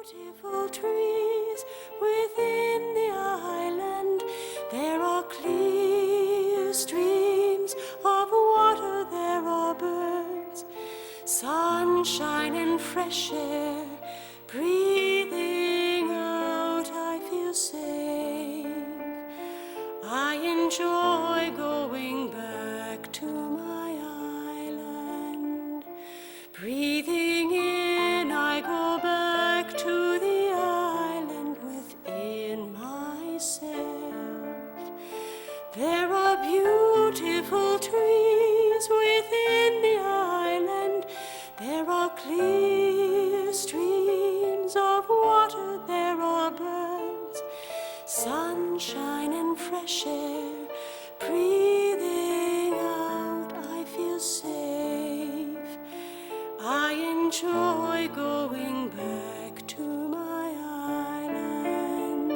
beautiful trees within the island. There are clear streams of water, there are birds, sunshine and fresh air. Breathing out, I feel safe. I enjoy going back to my island. Breathing in, I go back to the island within myself. There are beautiful trees within the island. There are clear streams of water, there are birds, sunshine and fresh air. Breathing out, I feel safe. I enjoy going back to my island.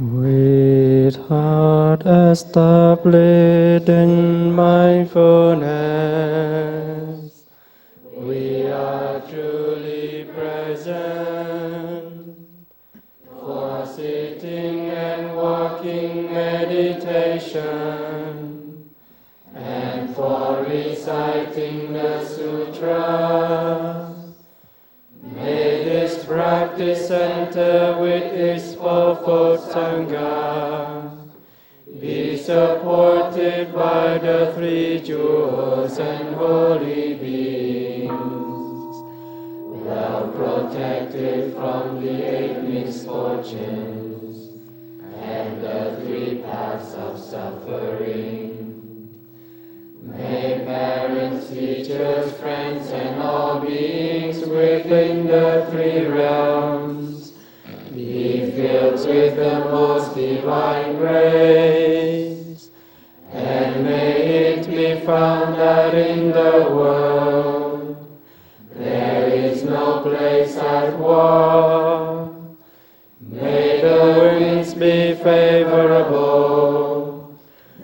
With heart established in mindfulness, we are truly present for sitting and walking meditation, and for reciting the sutra. May this practice center with its fourfold Sangha be supported by the three jewels and holy beings, well protected from the eight misfortunes and the three paths of suffering. May parents, teachers, friends, and all beings within the three realms be filled with the most divine grace, and may it be found that in the world there is no place at war. May the winds be favorable,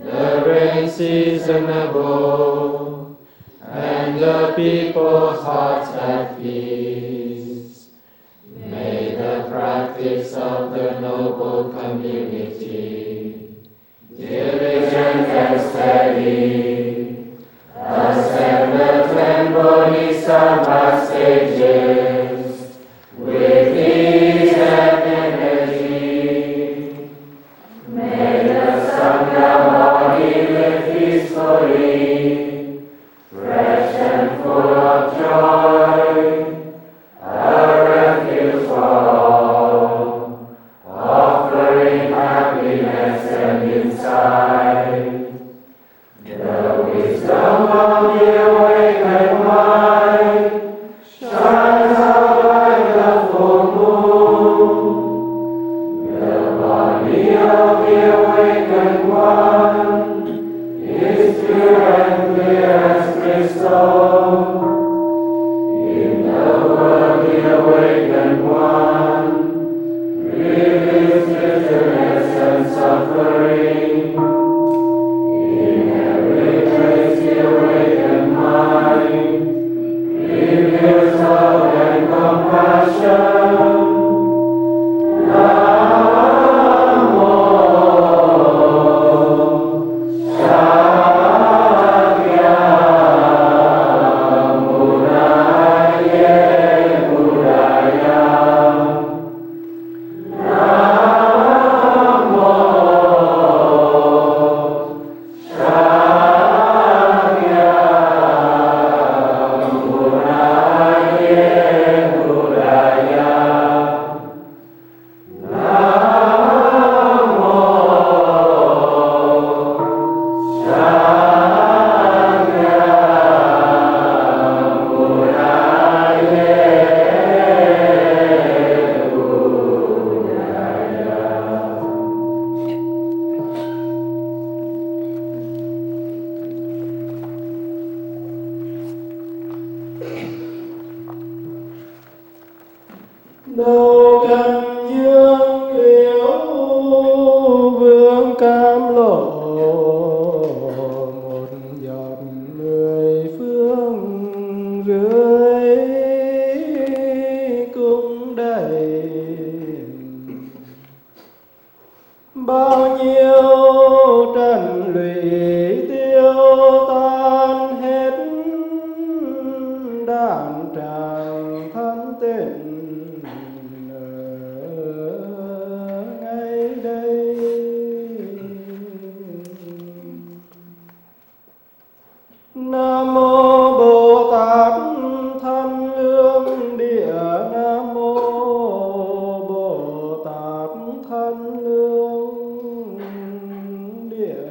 the rain seasonable, and the people's hearts at peace. May the practice of the noble community, diligent and steady, ascend the 10 bodhisattva stages with ease and energy. May the Sangha body live peacefully, fresh and full of joy, a refuge for all, of bao nhiêu trần lụy tiêu tan hết, đàn tràng thanh tịnh ở ngay đây. Nam mô Bồ Tát Thanh Lương Địa. Nam mô Bồ Tát Thanh Lương Địa.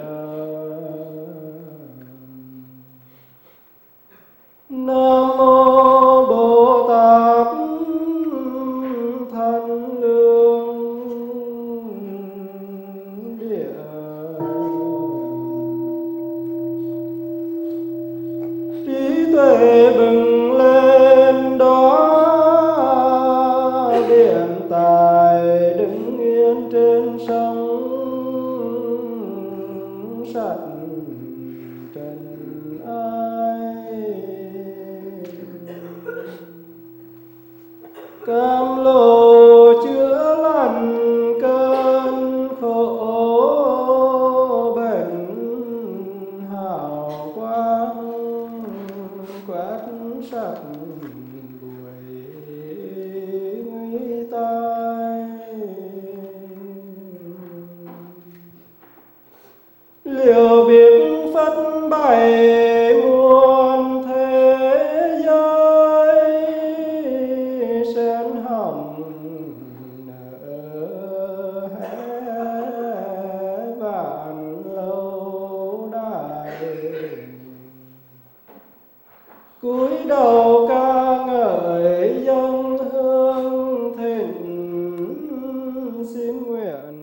Nam mô Bồ Tát Thanh Lương Địa. Trí tuệ bừng lên đó, điện tài đứng yên trên sông, sạch trần ai. Cam lồ chữa lành cơn khổ, bệnh hào quang quét sạch bụi nguy tai. Liệu biết phất bày muôn thế giới, sen hồng nở hé vạn lâu đài. Cúi đầu ca ngợi dân hương thịnh, xin nguyện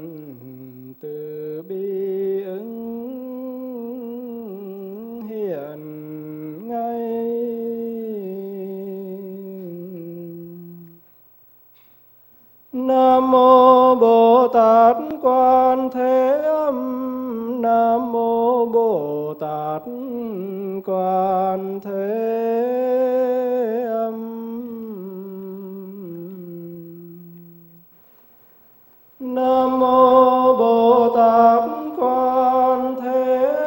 từ bi ứng hiện ngay. Nam mô Bồ Tát Quan Thế Âm. Nam mô Bồ Tát Quan Thế Âm. Nam mô Bồ Tát Quan Thế Âm.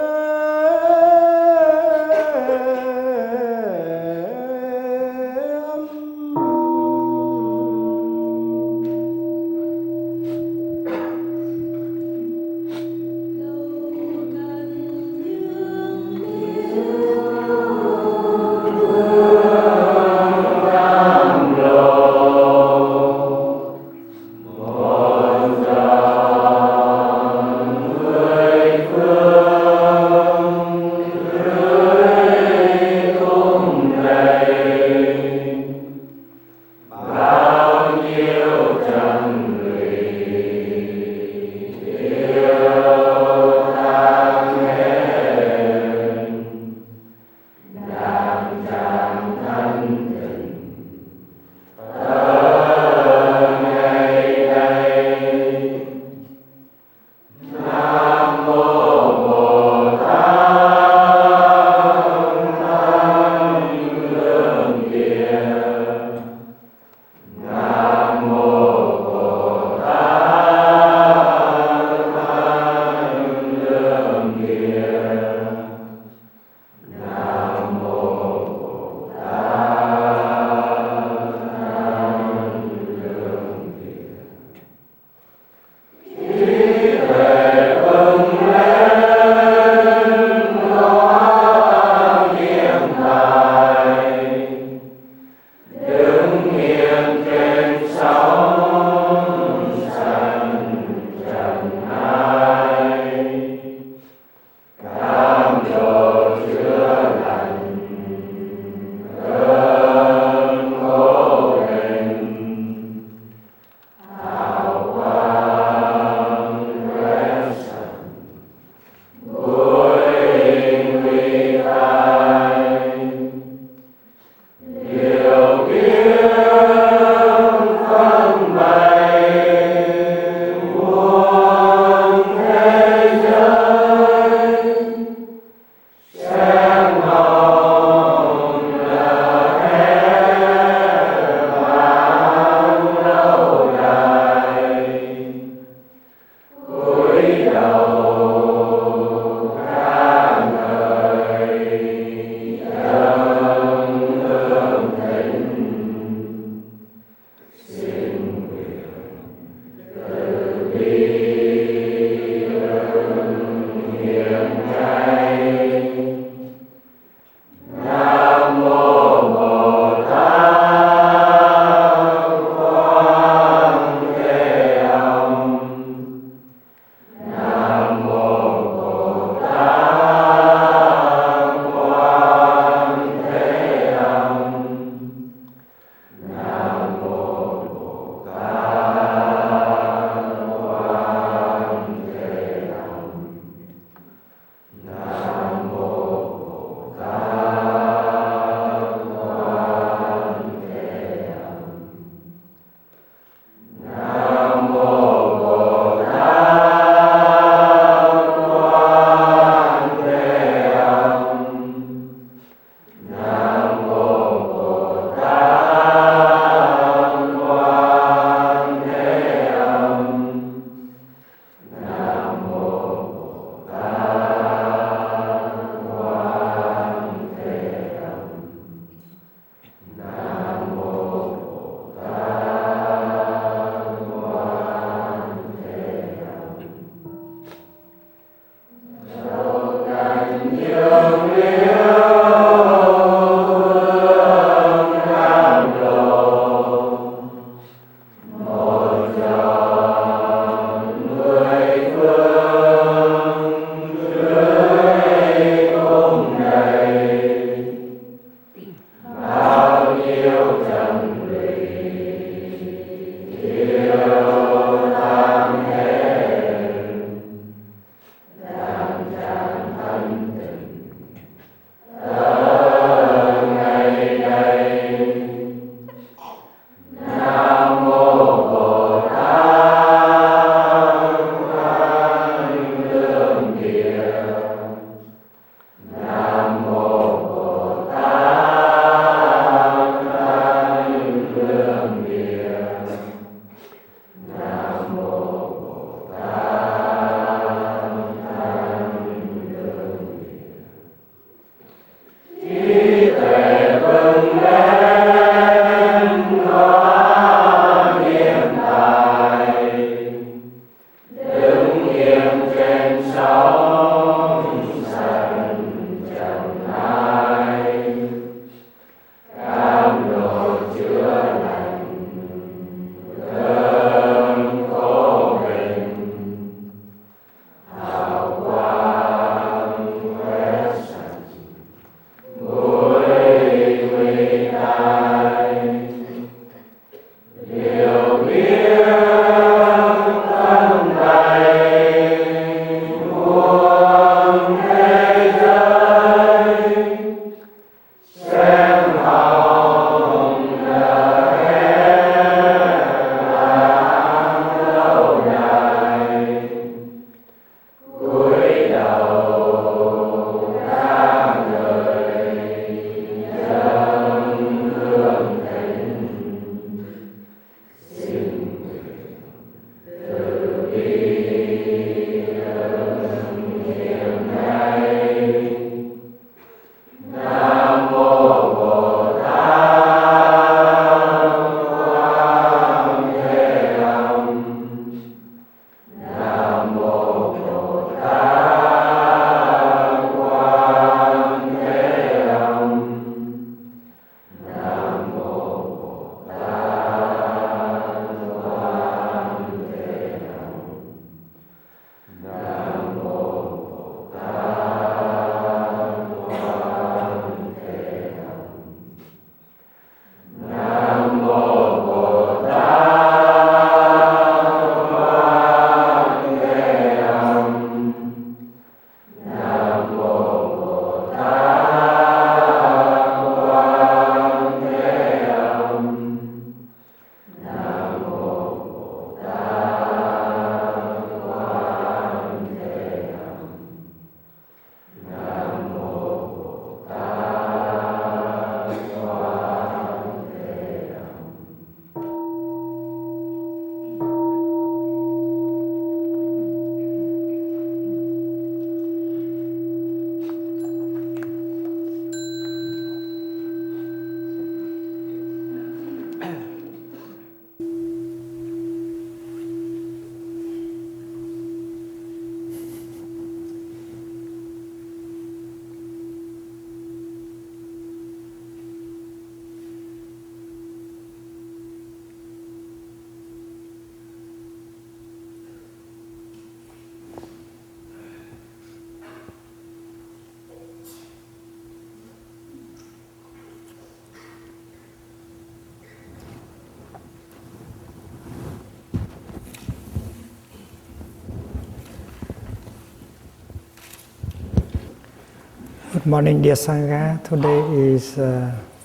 Good morning, dear Sangha. Today is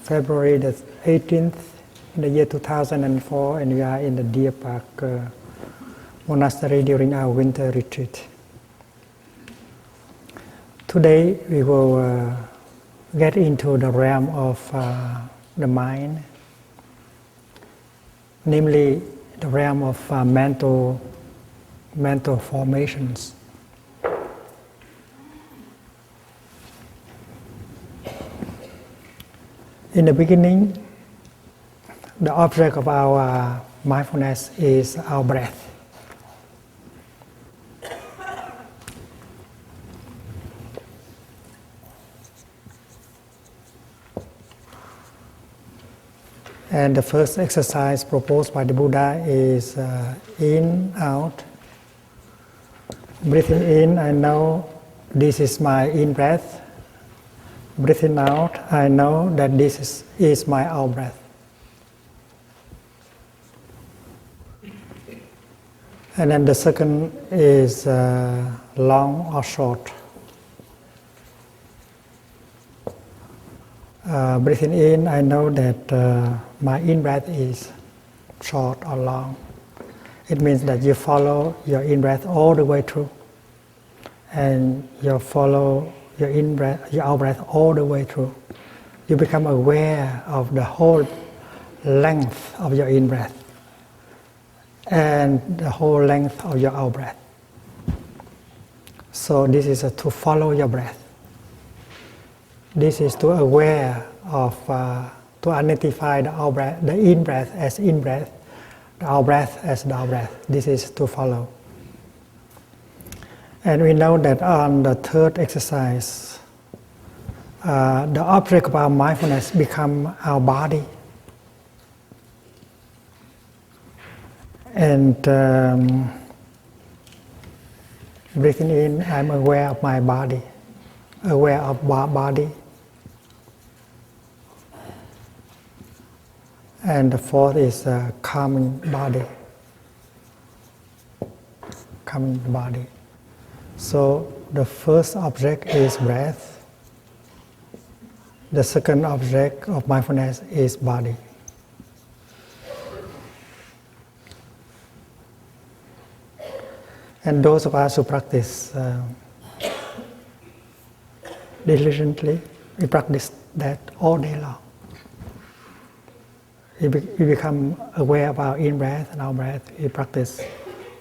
February the 18th in the year 2004, and we are in the Deer Park Monastery during our winter retreat. Today we will get into the realm of the mind, namely the realm of mental formations. In the beginning, the object of our mindfulness is our breath. And the first exercise proposed by the Buddha is in, out. Breathing in, I know this is my in breath. Breathing out, I know that this is my out breath. And then the second is long or short. Breathing in, I know that my in breath is short or long. It means that you follow your in breath all the way through, and you follow your in breath, your out breath all the way through. You become aware of the whole length of your in breath and the whole length of your out breath. So this is to follow your breath. This is to aware of, to identify the out breath, the in breath as in breath, the out breath as the out breath. This is to follow. And we know that on the third exercise, the object of our mindfulness becomes our body. And breathing in, I'm aware of my body, aware of body. And the fourth is calming body, calming the body. So the first object is breath. The second object of mindfulness is body. And those of us who practice diligently, we practice that all day long. We become aware of our in-breath and out-breath. We practice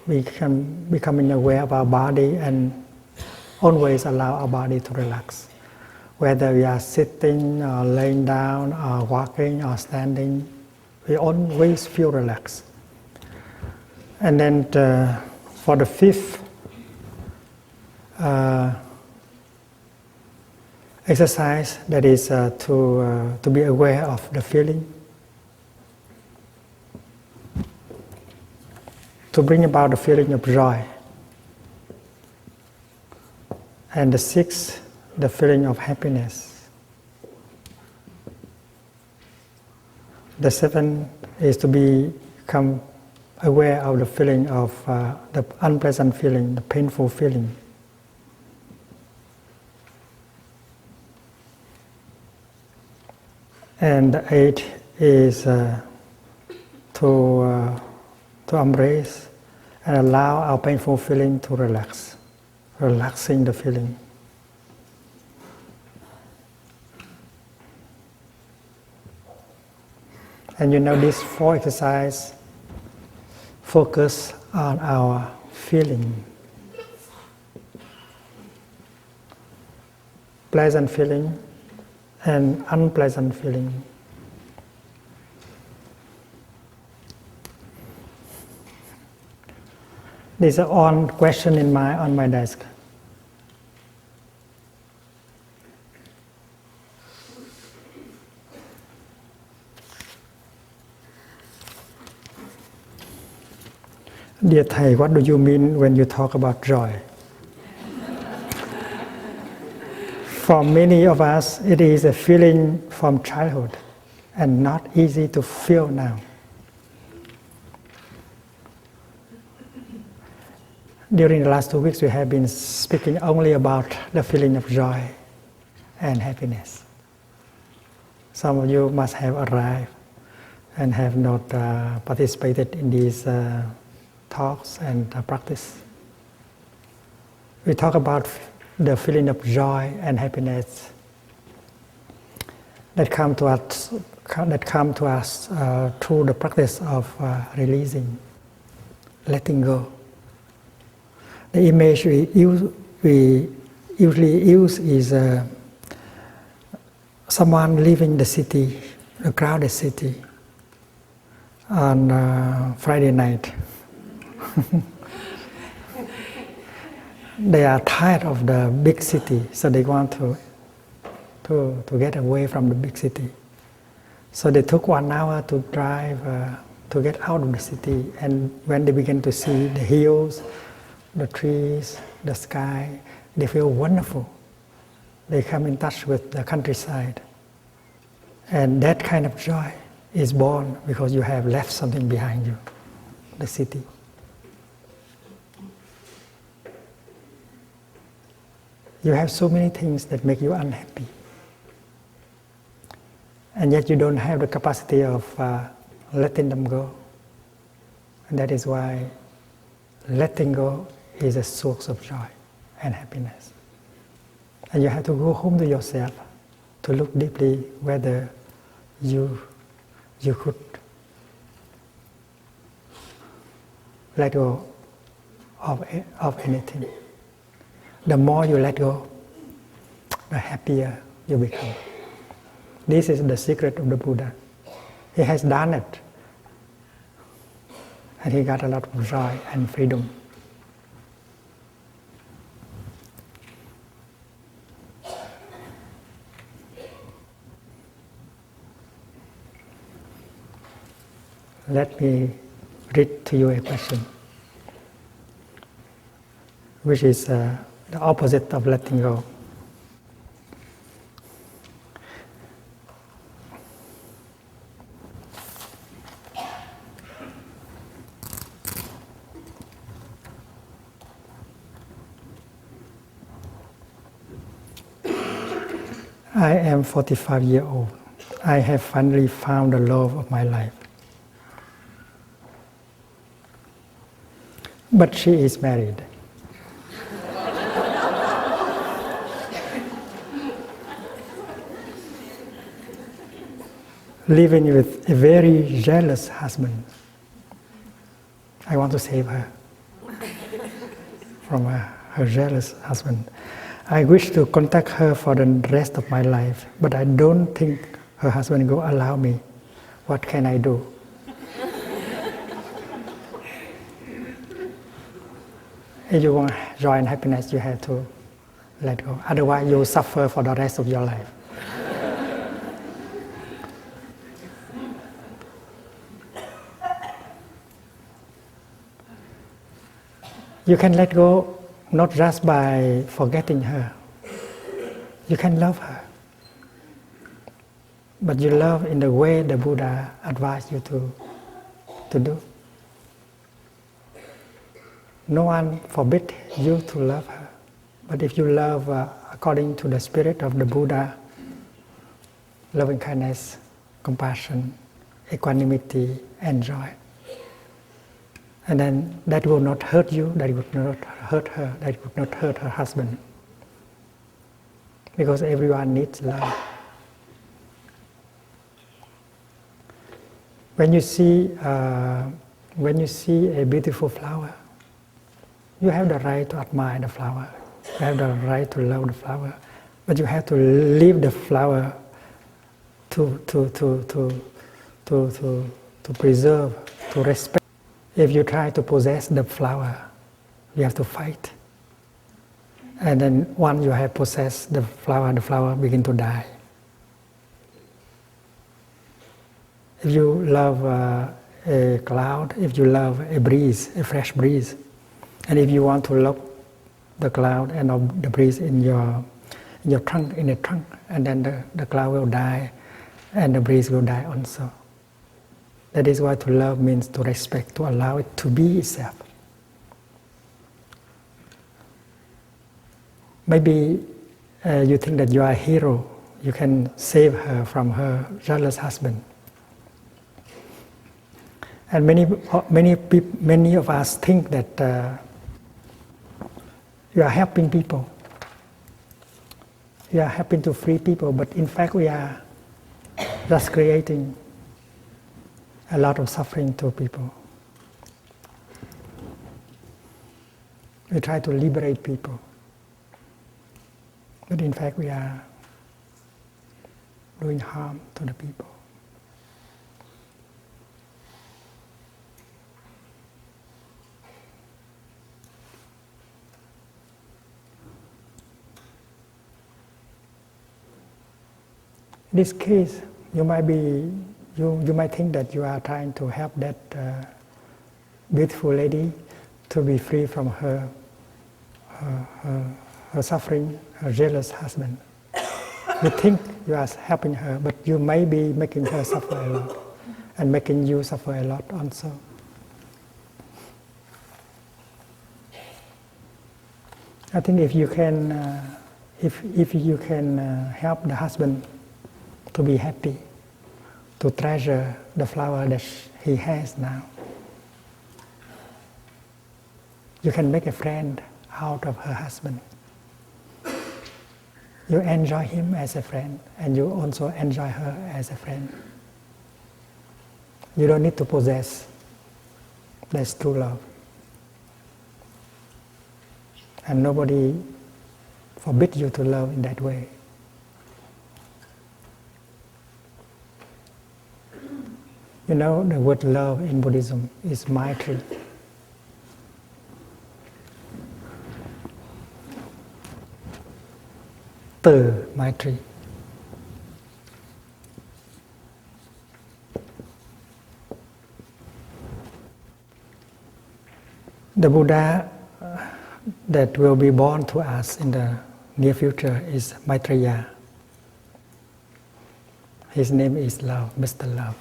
becoming aware of our body and always allow our body to relax. Whether we are sitting or laying down or walking or standing, we always feel relaxed. And then for the fifth exercise, that is to be aware of the feeling, to bring about the feeling of joy. And the sixth, the feeling of happiness. The seventh is to become aware of the feeling of the unpleasant feeling, the painful feeling. And the eighth is to embrace and allow our painful feeling to relax, relaxing the feeling. And you know, these four exercises focus on our feeling. Pleasant feeling and unpleasant feeling. There's one question on my desk. Dear Thầy, what do you mean when you talk about joy? For many of us, it is a feeling from childhood and not easy to feel now. During the last 2 weeks, we have been speaking only about the feeling of joy. and happiness. Some of you must have arrived and have not participated in these talks and practice. We talk about the feeling of joy and happiness that come to us through the practice of releasing, letting go. The image we usually use is someone leaving the city, a crowded city, on Friday night. They are tired of the big city, so they want to get away from the big city. So they took 1 hour to drive to get out of the city, and when they begin to see the hills, the trees, the sky, they feel wonderful. They come in touch with the countryside. And that kind of joy is born because you have left something behind you, the city. You have so many things that make you unhappy. And yet you don't have the capacity of letting them go. And that is why letting go is a source of joy and happiness. And you have to go home to yourself to look deeply whether you could let go of anything. The more you let go, the happier you become. This is the secret of the Buddha. He has done it. And he got a lot of joy and freedom. Let me read to you a question, which is the opposite of letting go. I am 45 years old. I have finally found the love of my life. But she is married. Living with a very jealous husband. I want to save her from her jealous husband. I wish to contact her for the rest of my life, but I don't think her husband will allow me. What can I do? If you want joy and happiness, you have to let go. Otherwise, you will suffer for the rest of your life. You can let go not just by forgetting her. You can love her. But you love in the way the Buddha advised you to do. No one forbid you to love her. But if you love according to the spirit of the Buddha, loving kindness, compassion, equanimity, and joy, and then that will not hurt you, that would not hurt her, that would not hurt her husband. Because everyone needs love. When you see a beautiful flower, you have the right to admire the flower. You have the right to love the flower, but you have to leave the flower to preserve, to respect. If you try to possess the flower, you have to fight. And then once you have possessed the flower begins to die. If you love a cloud, if you love a breeze, a fresh breeze, and if you want to lock the cloud and the breeze in your trunk, and then the cloud will die, and the breeze will die also. That is why to love means to respect, to allow it to be itself. Maybe you think that you are a hero. You can save her from her jealous husband. And many of us think that you are helping people. You are helping to free people, but in fact we are just creating a lot of suffering to people. We try to liberate people, but in fact we are doing harm to the people. In this case, you might think that you are trying to help that beautiful lady to be free from her suffering, her jealous husband. You think you are helping her, but you may be making her suffer a lot, and making you suffer a lot also. I think if you can, if you can help the husband to be happy, to treasure the flower that he has now, you can make a friend out of her husband. You enjoy him as a friend, and you also enjoy her as a friend. You don't need to possess. That's true love. And nobody forbids you to love in that way. You know, the word love in Buddhism is Maitri. Từ Maitri. The Buddha that will be born to us in the near future is Maitreya. His name is Love, Mr. Love,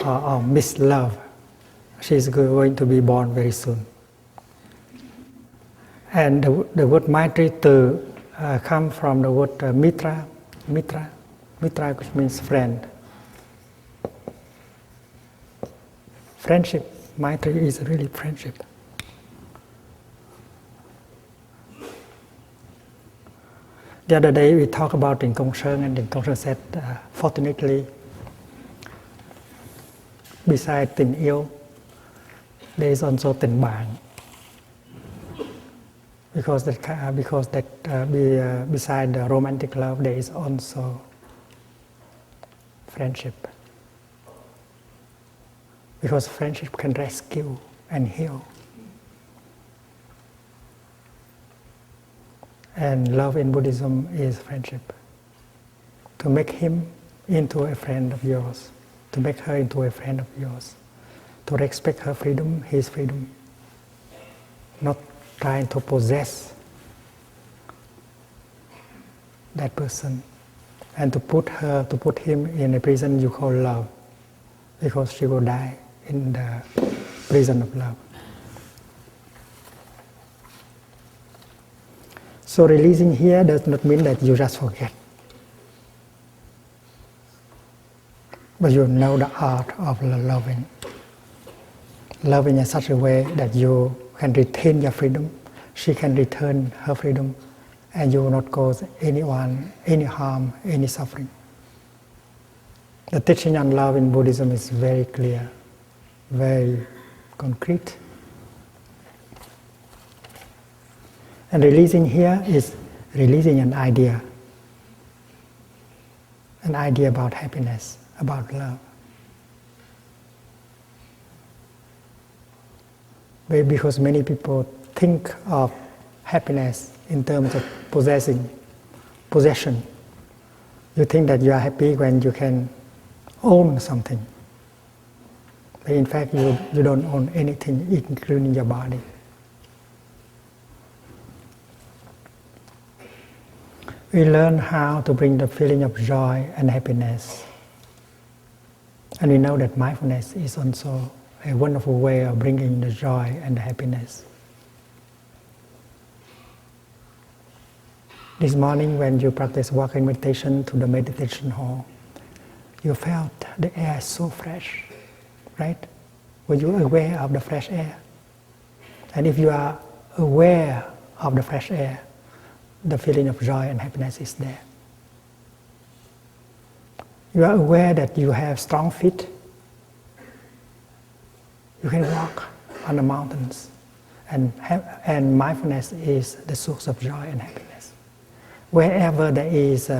or Miss Love. She's going to be born very soon. And the word Maitri Từ comes from the word Mitra, which means friend. Friendship, Maitri is really friendship. The other day we talked about Trịnh Công Sơn, and Trịnh Công Sơn said, fortunately, beside tình yêu, there is also tình bạn. Because beside the romantic love, there is also friendship. Because friendship can rescue and heal. And love in Buddhism is friendship. To make him into a friend of yours, to make her into a friend of yours, to respect her freedom, his freedom, not trying to possess that person, and to put him in a prison you call love, because she will die in the prison of love. So releasing here does not mean that you just forget, but you know the art of loving. Loving in such a way that you can retain your freedom, she can return her freedom, and you will not cause anyone any harm, any suffering. The teaching on love in Buddhism is very clear, very concrete. And releasing here is releasing an idea about happiness, about love. Because many people think of happiness in terms of possession. You think that you are happy when you can own something. But in fact, you don't own anything, including your body. We learn how to bring the feeling of joy and happiness. And we know that mindfulness is also a wonderful way of bringing the joy and the happiness. This morning when you practice walking meditation to the meditation hall, you felt the air so fresh, right? Were you aware of the fresh air? And if you are aware of the fresh air, the feeling of joy and happiness is there. You are aware that you have strong feet. You can walk on the mountains. And mindfulness is the source of joy and happiness. Wherever there is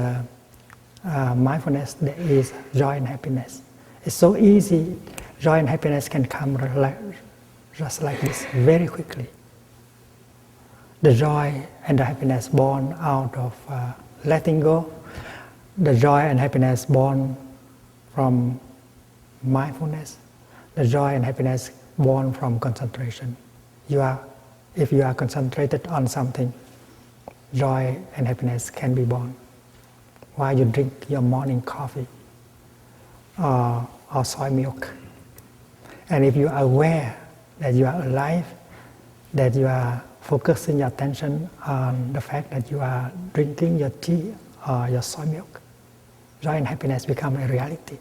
mindfulness, there is joy and happiness. It's so easy. Joy and happiness can come just like this, very quickly. The joy and the happiness born out of letting go. The joy and happiness born from mindfulness. The joy and happiness born from concentration. If you are concentrated on something, joy and happiness can be born. While you drink your morning coffee or soy milk. And if you are aware that you are alive, that you are focusing your attention on the fact that you are drinking your tea or your soy milk, joy and happiness become a reality.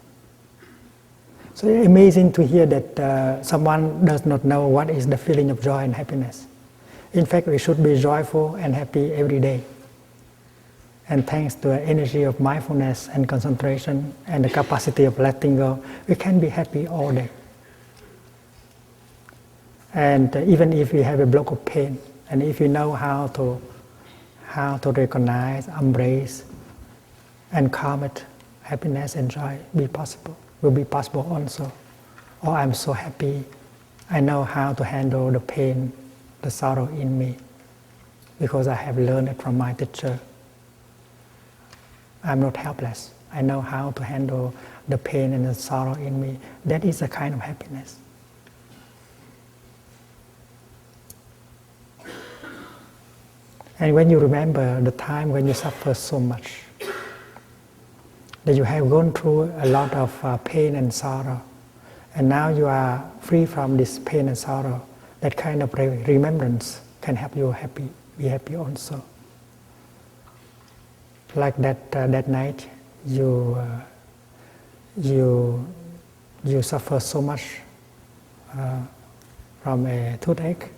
So it's amazing to hear that someone does not know what is the feeling of joy and happiness. In fact, we should be joyful and happy every day. And thanks to the energy of mindfulness and concentration and the capacity of letting go, we can be happy all day. And even if you have a block of pain, and if you know how to recognize, embrace, and calm it, happiness and joy will be possible also. Oh, I'm so happy. I know how to handle the pain, the sorrow in me, because I have learned it from my teacher. I'm not helpless. I know how to handle the pain and the sorrow in me. That is a kind of happiness. And when you remember the time when you suffer so much, that you have gone through a lot of pain and sorrow, and now you are free from this pain and sorrow, that kind of remembrance can help you be happy also. Like that night, you suffer so much from a toothache,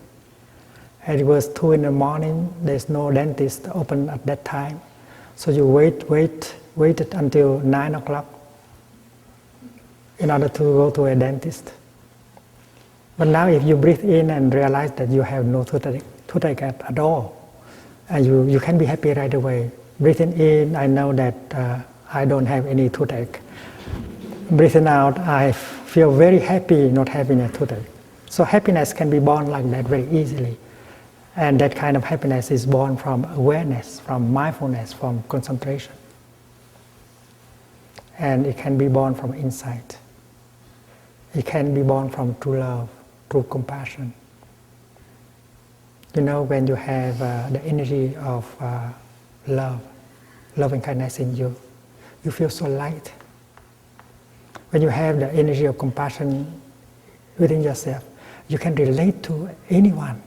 and it was 2 a.m. There's no dentist open at that time, so you waited until 9 o'clock in order to go to a dentist. But now if you breathe in and realize that you have no toothache at all, and you can be happy right away. Breathing in, I know that I don't have any toothache. Breathing out, I feel very happy not having a toothache. So happiness can be born like that very easily. And that kind of happiness is born from awareness, from mindfulness, from concentration. And it can be born from insight. It can be born from true love, true compassion. You know, when you have the energy of love and kindness in you, you feel so light. When you have the energy of compassion within yourself, you can relate to anyone,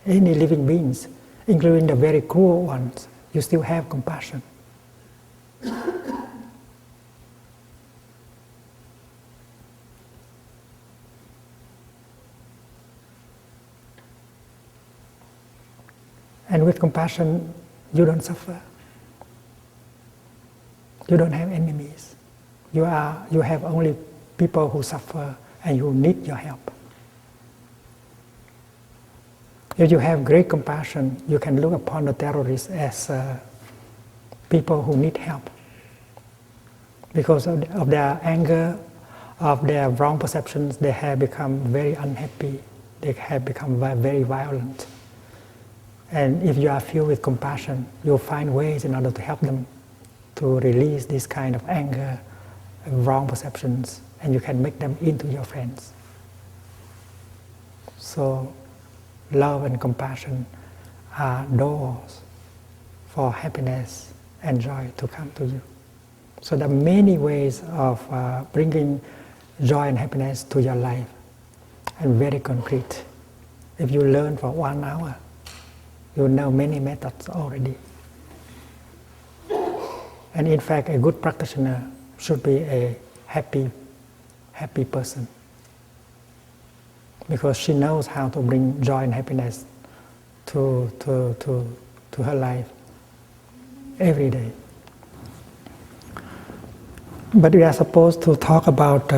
any living beings, including the very cruel ones. You still have compassion. And with compassion, you don't suffer. You don't have enemies. You have only people who suffer and who need your help. If you have great compassion, you can look upon the terrorists as people who need help. Because of their anger, of their wrong perceptions, they have become very unhappy. They have become very violent. And if you are filled with compassion, you'll find ways in order to help them to release this kind of anger, wrong perceptions, and you can make them into your friends. So, love and compassion are doors for happiness and joy to come to you. So there are many ways of bringing joy and happiness to your life, and very concrete. If you learn for 1 hour, you know many methods already. And in fact, a good practitioner should be a happy person, because she knows how to bring joy and happiness to her life every day. But we are supposed to talk about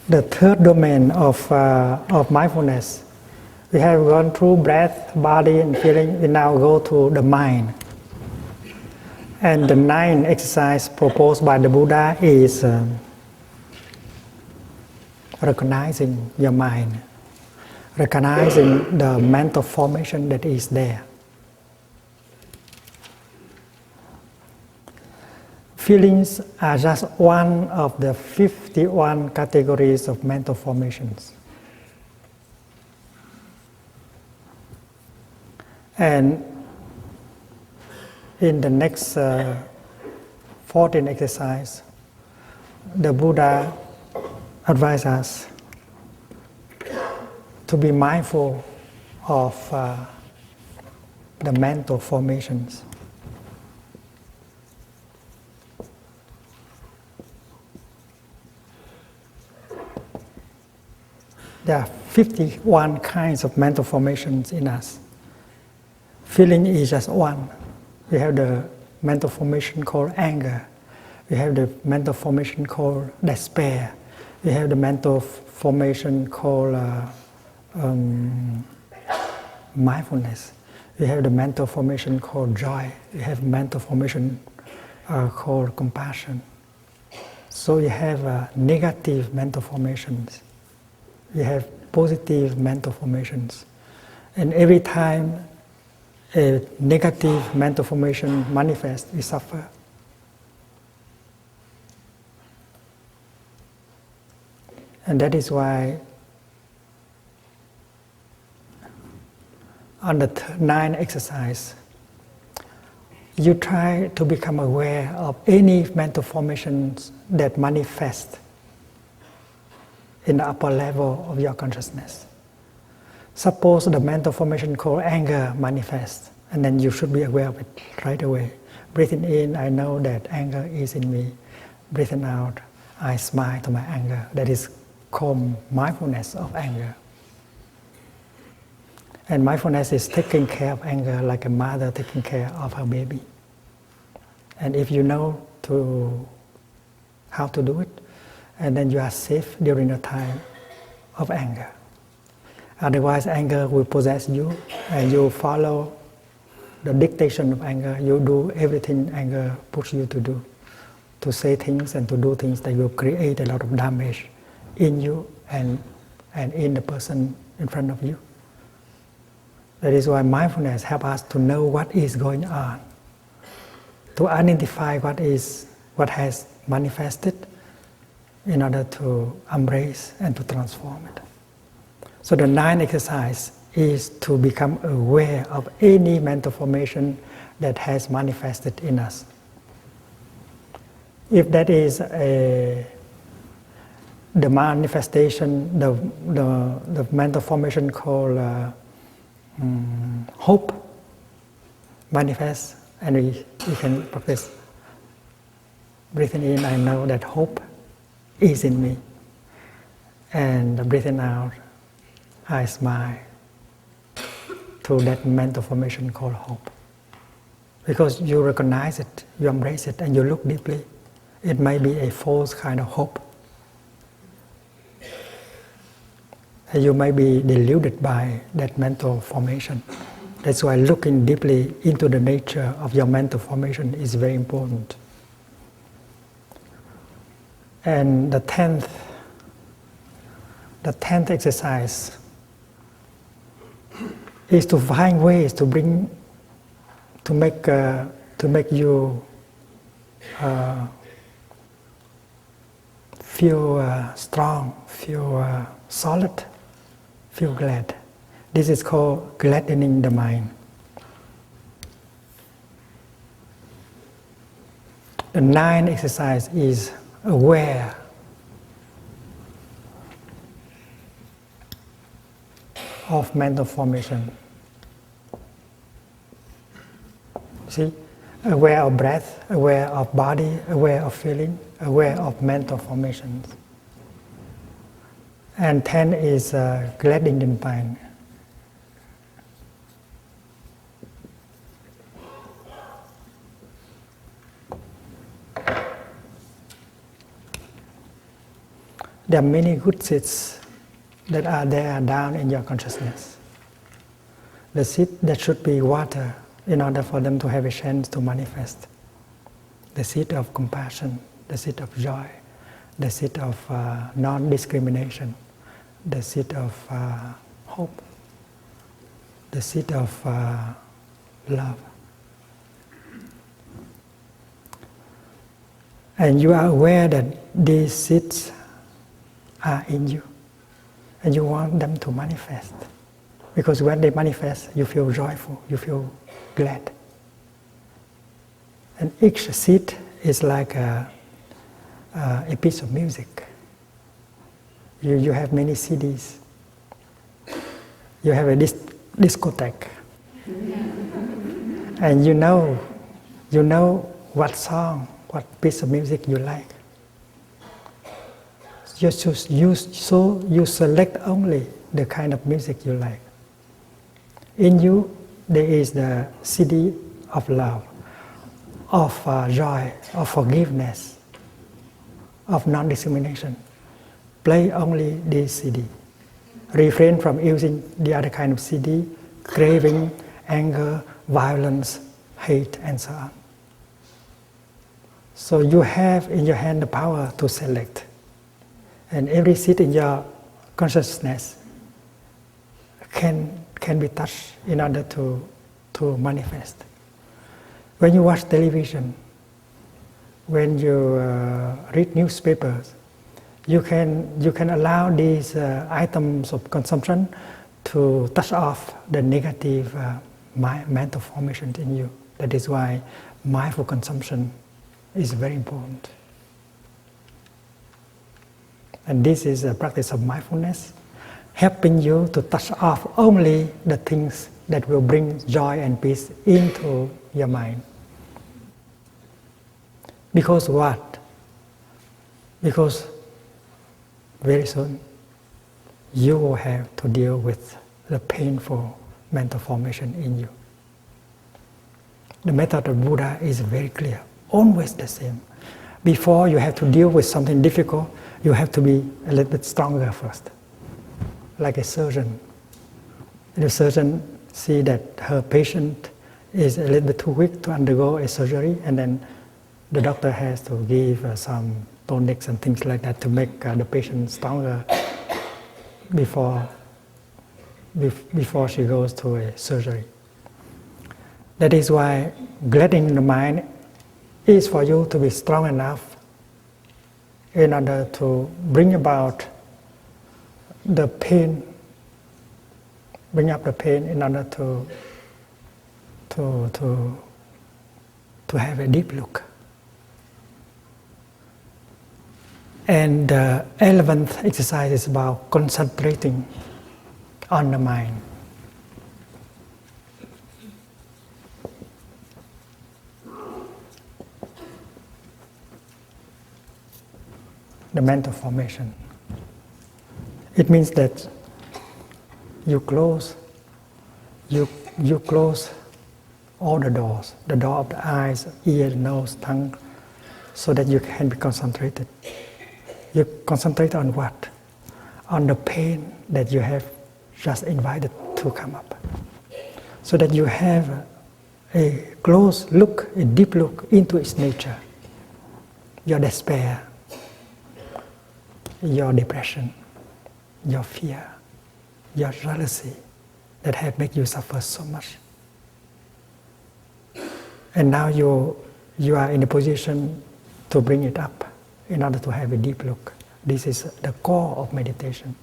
the third domain of mindfulness. We have gone through breath, body, and feeling. We now go to the mind. And the ninth exercise proposed by the Buddha is recognizing your mind, recognizing the mental formation that is there. Feelings are just one of the 51 categories of mental formations. And in the next 14 exercise, the Buddha advises us to be mindful of the mental formations. There are 51 kinds of mental formations in us. Feeling is just one. We have the mental formation called anger. We have the mental formation called despair. We have the mental formation called mindfulness. We have the mental formation called joy. We have mental formation called compassion. So you have negative mental formations. You have positive mental formations. And every time a negative mental formation manifests, we suffer. And that is why on the ninth exercise, you try to become aware of any mental formations that manifest in the upper level of your consciousness. Suppose the mental formation called anger manifests, and then you should be aware of it right away. Breathing in, I know that anger is in me. Breathing out, I smile to my anger. That is called mindfulness of anger. And mindfulness is taking care of anger like a mother taking care of her baby. And if you know how to do it, and then you are safe during the time of anger. Otherwise, anger will possess you, and you follow the dictation of anger. You do everything anger pushes you to do, to say things and to do things that will create a lot of damage in you and in the person in front of you. That is why mindfulness helps us to know what is going on, to identify what has manifested, in order to embrace and to transform it. So the ninth exercise is to become aware of any mental formation that has manifested in us. If that is the manifestation, the mental formation called hope manifests, and we can practice breathing in, I know that hope is in me. And breathing out, I smile to that mental formation called hope. Because you recognize it, you embrace it, and you look deeply. It may be a false kind of hope. And you may be deluded by that mental formation. That's why looking deeply into the nature of your mental formation is very important. And the 10th exercise is to find ways to make you feel strong, feel solid, feel glad. This is called gladdening the mind. The ninth exercise is aware of mental formation. See, aware of breath, aware of body, aware of feeling, aware of mental formations. And 10 is glad in the mind. There are many good seeds that are there down in your consciousness. The seed that should be water in order for them to have a chance to manifest. The seed of compassion, the seed of joy, the seed of non-discrimination, the seed of hope, the seed of love. And you are aware that these seeds are in you, and you want them to manifest. Because when they manifest, you feel joyful, you feel glad. And each seed is like a piece of music. You have many CDs. You have a discotheque. And you know what song, what piece of music you like. You select only the kind of music you like. In you, there is the CD of love, of joy, of forgiveness, of non-discrimination. Play only this CD. Refrain from using the other kind of CD, craving, anger, violence, hate, and so on. So you have in your hand the power to select. And every seed in your consciousness can be touched in order to manifest. When you watch television, when you read newspapers, you can allow these items of consumption to touch off the negative mental formations in you. That is why mindful consumption is very important. And this is a practice of mindfulness, helping you to touch off only the things that will bring joy and peace into your mind. Because what? Because very soon you will have to deal with the painful mental formation in you. The method of Buddha is very clear, always the same. Before you have to deal with something difficult, you have to be a little bit stronger first. Like a surgeon. The surgeon sees that her patient is a little bit too weak to undergo a surgery, and then the doctor has to give some tonics and things like that to make the patient stronger before she goes to a surgery. That is why gladdening the mind is for you to be strong enough in order to bring about the pain, bring up the pain in order to have a deep look. And the 11th exercise is about concentrating on the mind. The mental formation. It means that you close all the doors, the door of the eyes, ear, nose, tongue, so that you can be concentrated. You concentrate on what? On the pain that you have just invited to come up. So that you have a close look, a deep look into its nature. Your despair, your depression, your fear, your jealousy that have made you suffer so much. And now you are in a position to bring it up in order to have a deep look. This is the core of meditation.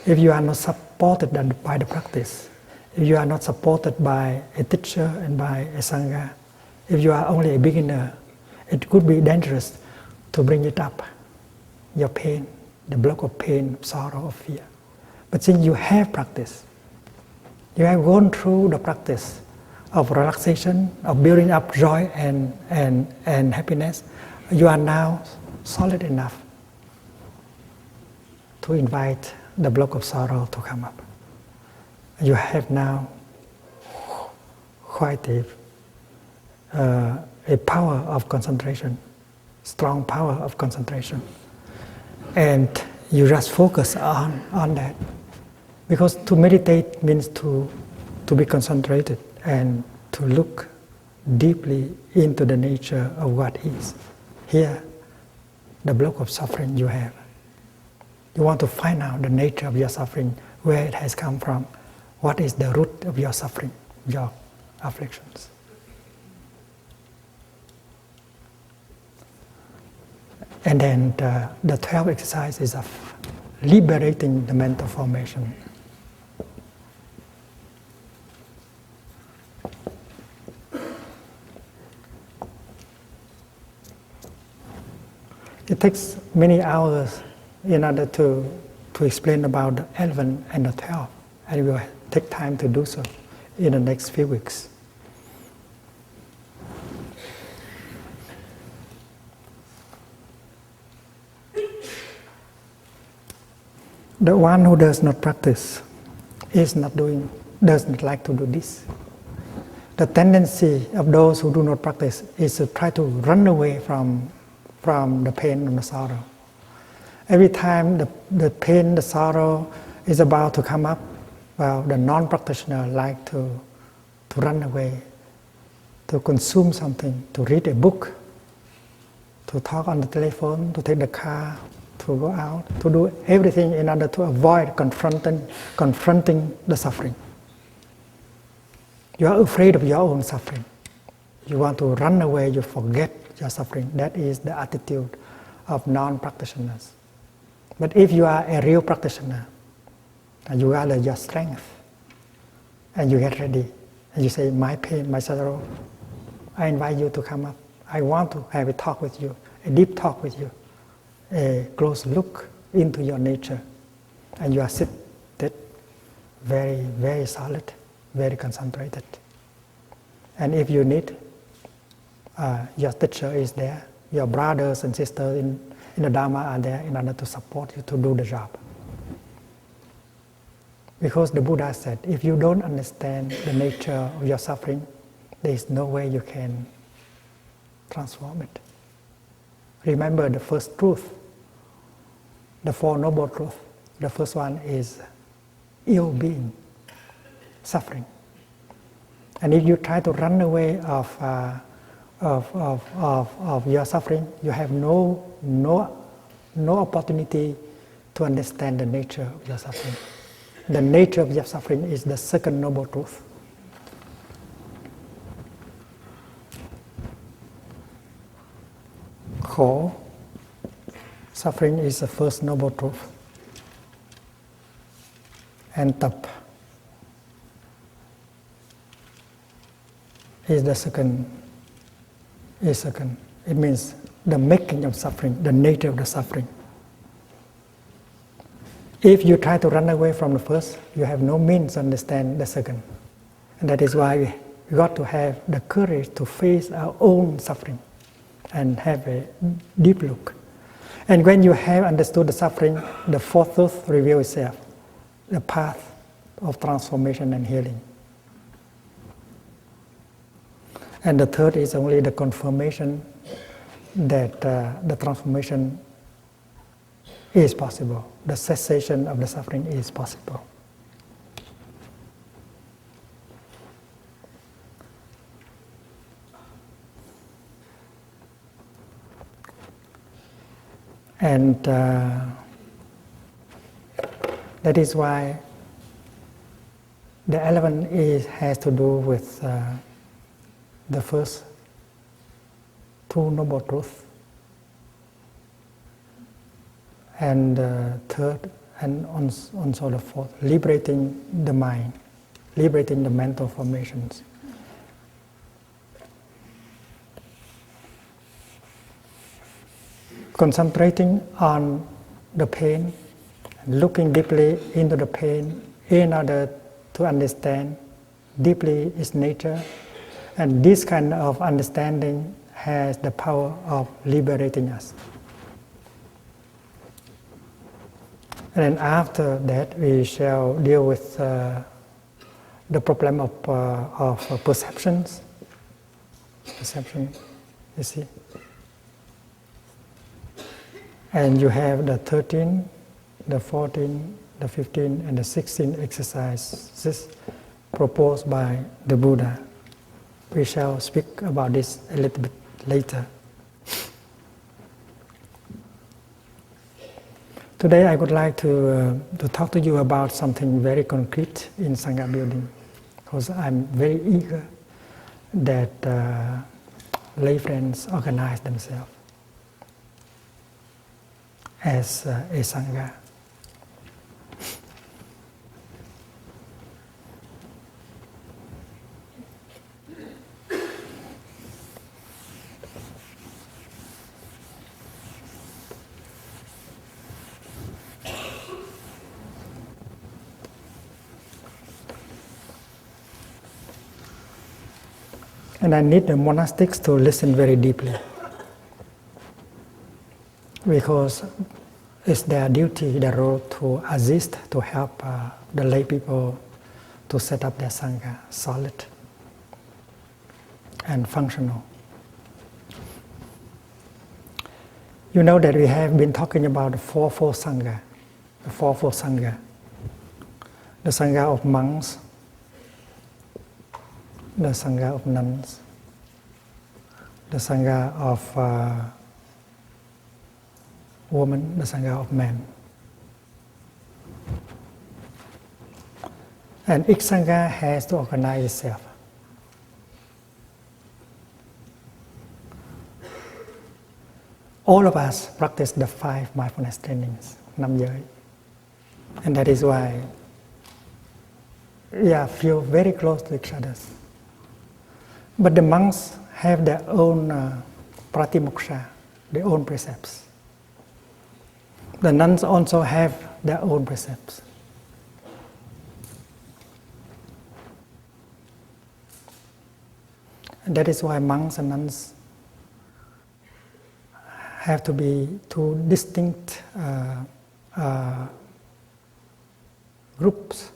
If you are not supported by the practice, if you are not supported by a teacher and by a Sangha, if you are only a beginner, it could be dangerous to bring it up your pain, the block of pain, sorrow, of fear. But since you have practice, you have gone through the practice of relaxation, of building up joy and happiness, you are now solid enough to invite the block of sorrow to come up. You have now quite a power of concentration, strong power of concentration. And you just focus on that. Because to meditate means to be concentrated and to look deeply into the nature of what is. Here, the block of suffering you have. You want to find out the nature of your suffering, where it has come from, what is the root of your suffering, your afflictions. And then the 12 exercises of liberating the mental formation. It takes many hours in order to explain about the 11 and the 12, and we will take time to do so in the next few weeks. The one who does not practice does not like to do this. The tendency of those who do not practice is to try to run away from the pain and the sorrow. Every time the pain, the sorrow is about to come up, well, the non-practitioner like to run away, to consume something, to read a book, to talk on the telephone, to take the car, to go out, to do everything in order to avoid confronting the suffering. You are afraid of your own suffering. You want to run away, you forget your suffering. That is the attitude of non-practitioners. But if you are a real practitioner, and you gather your strength, and you get ready, and you say, my pain, my sorrow, I invite you to come up. I want to have a talk with you, a deep talk with you, a close look into your nature. And you are seated very, very solid, very concentrated. And if you need, your teacher is there, your brothers and sisters in the Dharma are there in order to support you to do the job. Because the Buddha said, if you don't understand the nature of your suffering, there is no way you can transform it. Remember the first truth, the Four Noble Truths. The first one is ill being, suffering. And if you try to run away of your suffering, you have no opportunity to understand the nature of your suffering. The nature of your suffering is the second noble truth. Khổ, suffering is the first noble truth. And Tập is the second. It means the making of suffering, the nature of the suffering. If you try to run away from the first, you have no means to understand the second. And that is why we got to have the courage to face our own suffering and have a deep look. And when you have understood the suffering, the fourth truth reveals itself, the path of transformation and healing. And the third is only the confirmation that the transformation is possible. The cessation of the suffering is possible. And that is why the 11 has to do with the first two noble truths, and third, and also the fourth, liberating the mind, liberating the mental formations. concentrating on the pain, looking deeply into the pain in order to understand deeply its nature. And this kind of understanding has the power of liberating us. And then after that, we shall deal with the problem of perceptions. Perception, you see. And you have the 13, the 14, the 15, and the 16 exercises proposed by the Buddha. We shall speak about this a little bit later. Today I would like to talk to you about something very concrete in Sangha building, because I'm very eager that lay friends organize themselves as a Sangha. And I need the monastics to listen very deeply, because it's their duty, their role to assist, to help the lay people to set up their Sangha solid and functional. You know that we have been talking about the fourfold Sangha, the fourfold Sangha, the Sangha of monks, the Sangha of nuns, the Sangha of women, the Sangha of men. And each Sangha has to organize itself. All of us practice the 5 mindfulness trainings, Nam Giới. And that is why we feel very close to each other. But the monks have their own pratimoksha, their own precepts. The nuns also have their own precepts. And that is why monks and nuns have to be two distinct groups.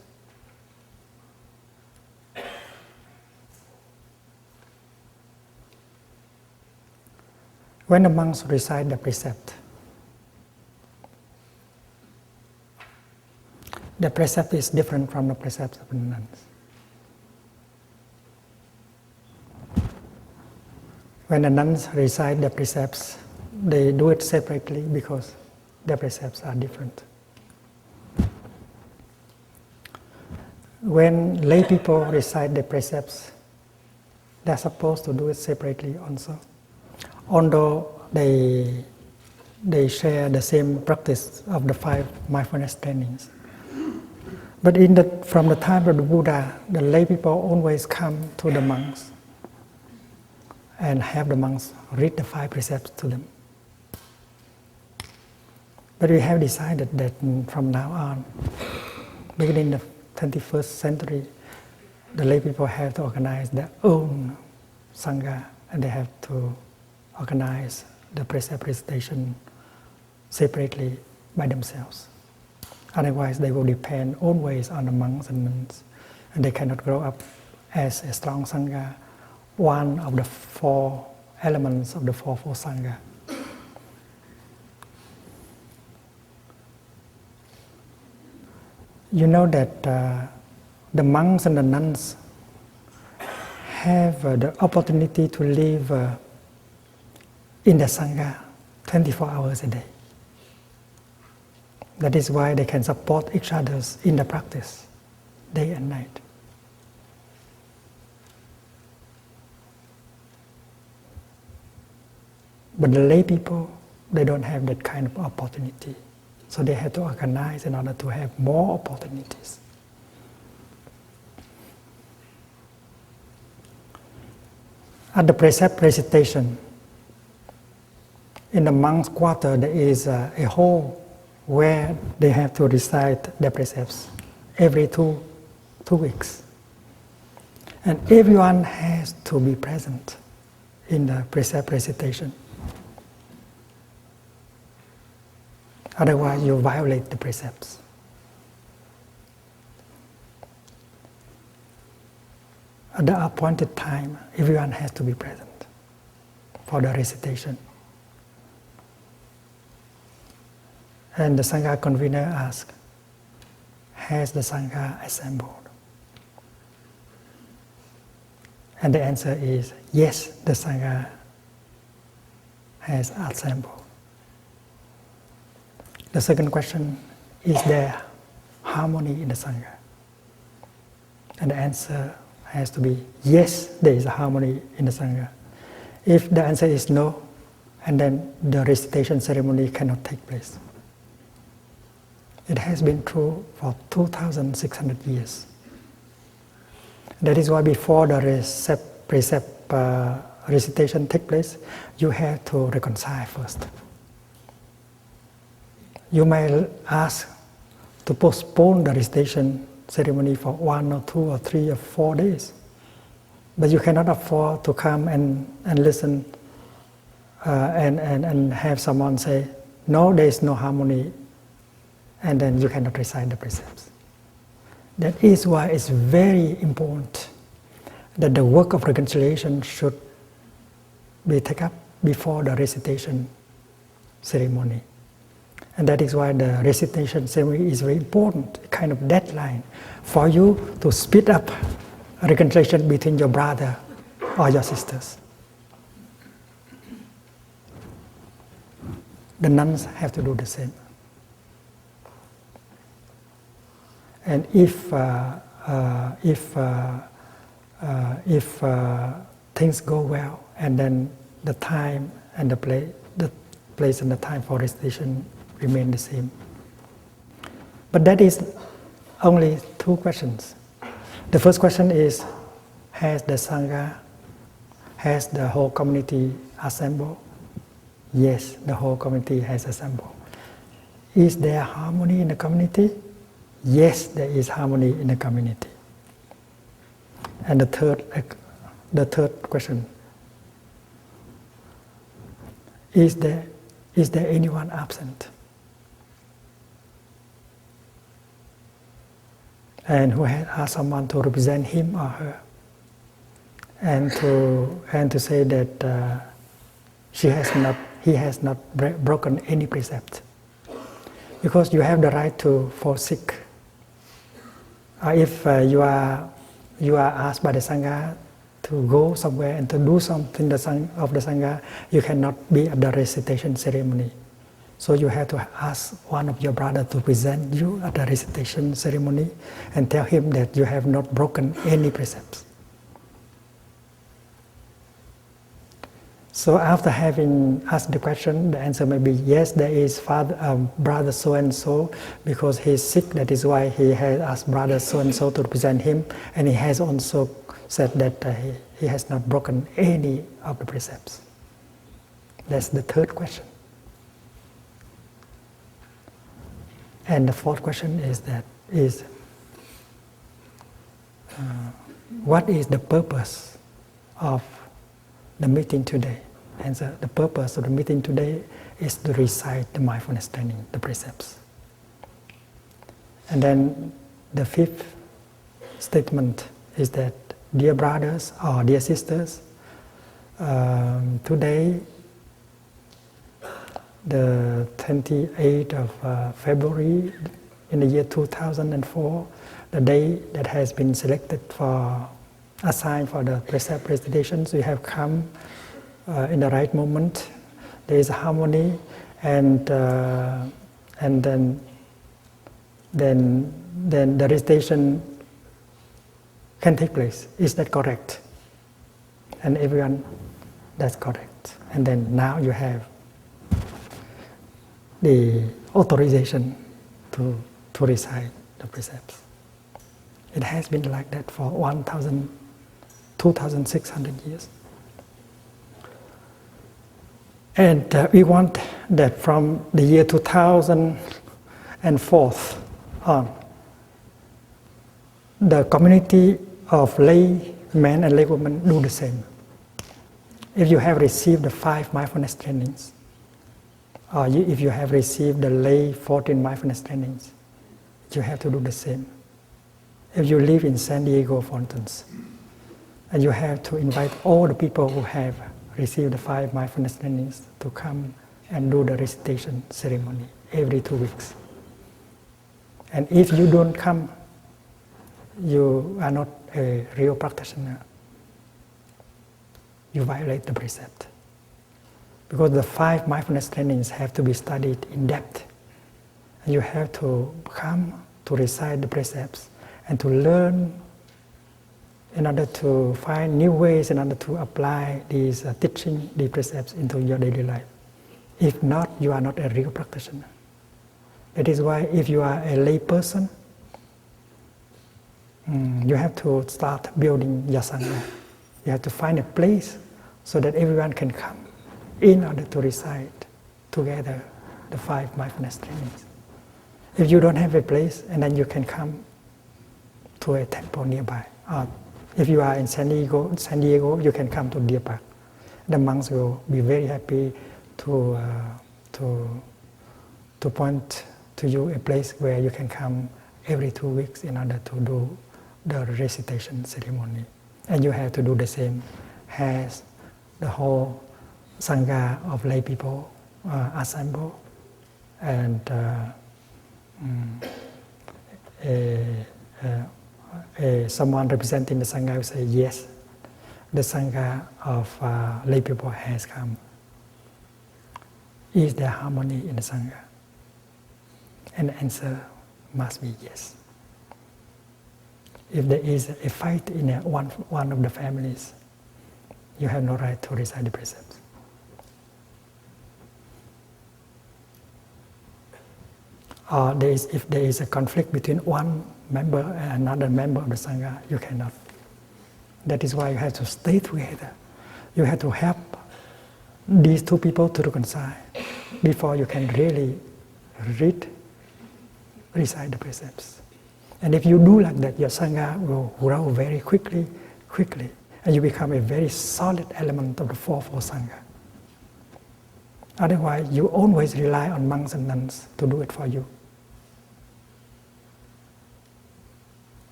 When the monks recite the precept is different from the precepts of the nuns. When the nuns recite the precepts, they do it separately because the precepts are different. When lay people recite the precepts, they are supposed to do it separately also. Although they share the same practice of the 5 mindfulness trainings. But from the time of the Buddha, the lay people always come to the monks and have the monks read the 5 precepts to them. But we have decided that from now on, beginning the 21st century, the lay people have to organize their own Sangha, and they have to organize the precept recitation separately by themselves. Otherwise, they will depend always on the monks and nuns, and they cannot grow up as a strong Sangha, one of the 4 elements of the fourfold Sangha. You know that the monks and the nuns have the opportunity to live in the Sangha 24 hours a day. That is why they can support each other in the practice, day and night. But the lay people, they don't have that kind of opportunity. So they have to organize in order to have more opportunities. At the precept recitation, in the monks' quarter, there is a hall where they have to recite their precepts every two weeks. And everyone has to be present in the precept recitation. Otherwise, you violate the precepts. At the appointed time, everyone has to be present for the recitation. And the Sangha convener asks, has the Sangha assembled? And the answer is, yes, the Sangha has assembled. The second question, is there harmony in the Sangha? And the answer has to be, yes, there is harmony in the Sangha. If the answer is no, and then the recitation ceremony cannot take place. It has been true for 2,600 years. That is why before the precept recitation takes place, you have to reconcile first. You may ask to postpone the recitation ceremony for 1 or 2 or 3 or 4 days. But you cannot afford to come and listen and have someone say, no, there is no harmony, and then you cannot recite the precepts. That is why it's very important that the work of reconciliation should be taken up before the recitation ceremony. And that is why the recitation ceremony is very important, a kind of deadline for you to speed up reconciliation between your brother or your sisters. The nuns have to do the same. And if things go well, and then the time and the place and the time for recitation remain the same. But that is only 2 questions. The first question is, has the Sangha, has the whole community assembled? Yes, the whole community has assembled. Is there harmony in the community? Yes, there is harmony in the community. And the third question, is there anyone absent? And who has asked someone to represent him or her, and to say that he has not broken any precept, because you have the right to fall sick. If you are asked by the Sangha to go somewhere and to do something of the Sangha, you cannot be at the recitation ceremony. So you have to ask one of your brothers to present you at the recitation ceremony and tell him that you have not broken any precepts. So after having asked the question, the answer may be yes, there is brother so and so, because he is sick. That is why he has asked brother so and so to represent him, and he has also said that he has not broken any of the precepts. That's the third question. And the fourth question is what is the purpose of the meeting today? Answer: the purpose of the meeting today is to recite the mindfulness training, the precepts. And then the fifth statement is that, dear brothers or dear sisters, today, the 28th of February in the year 2004, the day that has been selected assigned for the precept recitations, we have come in the right moment. There is harmony, and then the recitation can take place. Is that correct? And everyone, that's correct. And then now you have the authorization to recite the precepts. It has been like that for 2,600 years. And we want that from the year 2004 on, the community of lay men and lay women do the same. If you have received the 5 mindfulness trainings, or if you have received the lay 14 mindfulness trainings, you have to do the same. If you live in San Diego, for instance, and you have to invite all the people who have received the 5 mindfulness trainings to come and do the recitation ceremony every 2 weeks. And if you don't come, you are not a real practitioner. You violate the precept. Because the 5 mindfulness trainings have to be studied in depth. And you have to come to recite the precepts and to learn in order to find new ways in order to apply these teaching, these precepts into your daily life. If not, you are not a real practitioner. That is why if you are a lay person, you have to start building your Sangha. You have to find a place so that everyone can come in order to recite together the 5 mindfulness trainings. If you don't have a place, and then you can come to a temple nearby. If you are in San Diego, you can come to Deer Park. The monks will be very happy to point to you a place where you can come every 2 weeks in order to do the recitation ceremony. And you have to do the same as the whole Sangha of lay people assemble. And someone representing the Sangha will say, yes, the Sangha of lay people has come. Is there harmony in the Sangha? And the answer must be yes. If there is a fight in one of the families, you have no right to recite the precepts. Or if there is a conflict between one member and another member of the Sangha, you cannot. That is why you have to stay together. You have to help these 2 people to reconcile before you can really recite the precepts. And if you do like that, your Sangha will grow very quickly, and you become a very solid element of the fourfold Sangha. Otherwise, you always rely on monks and nuns to do it for you.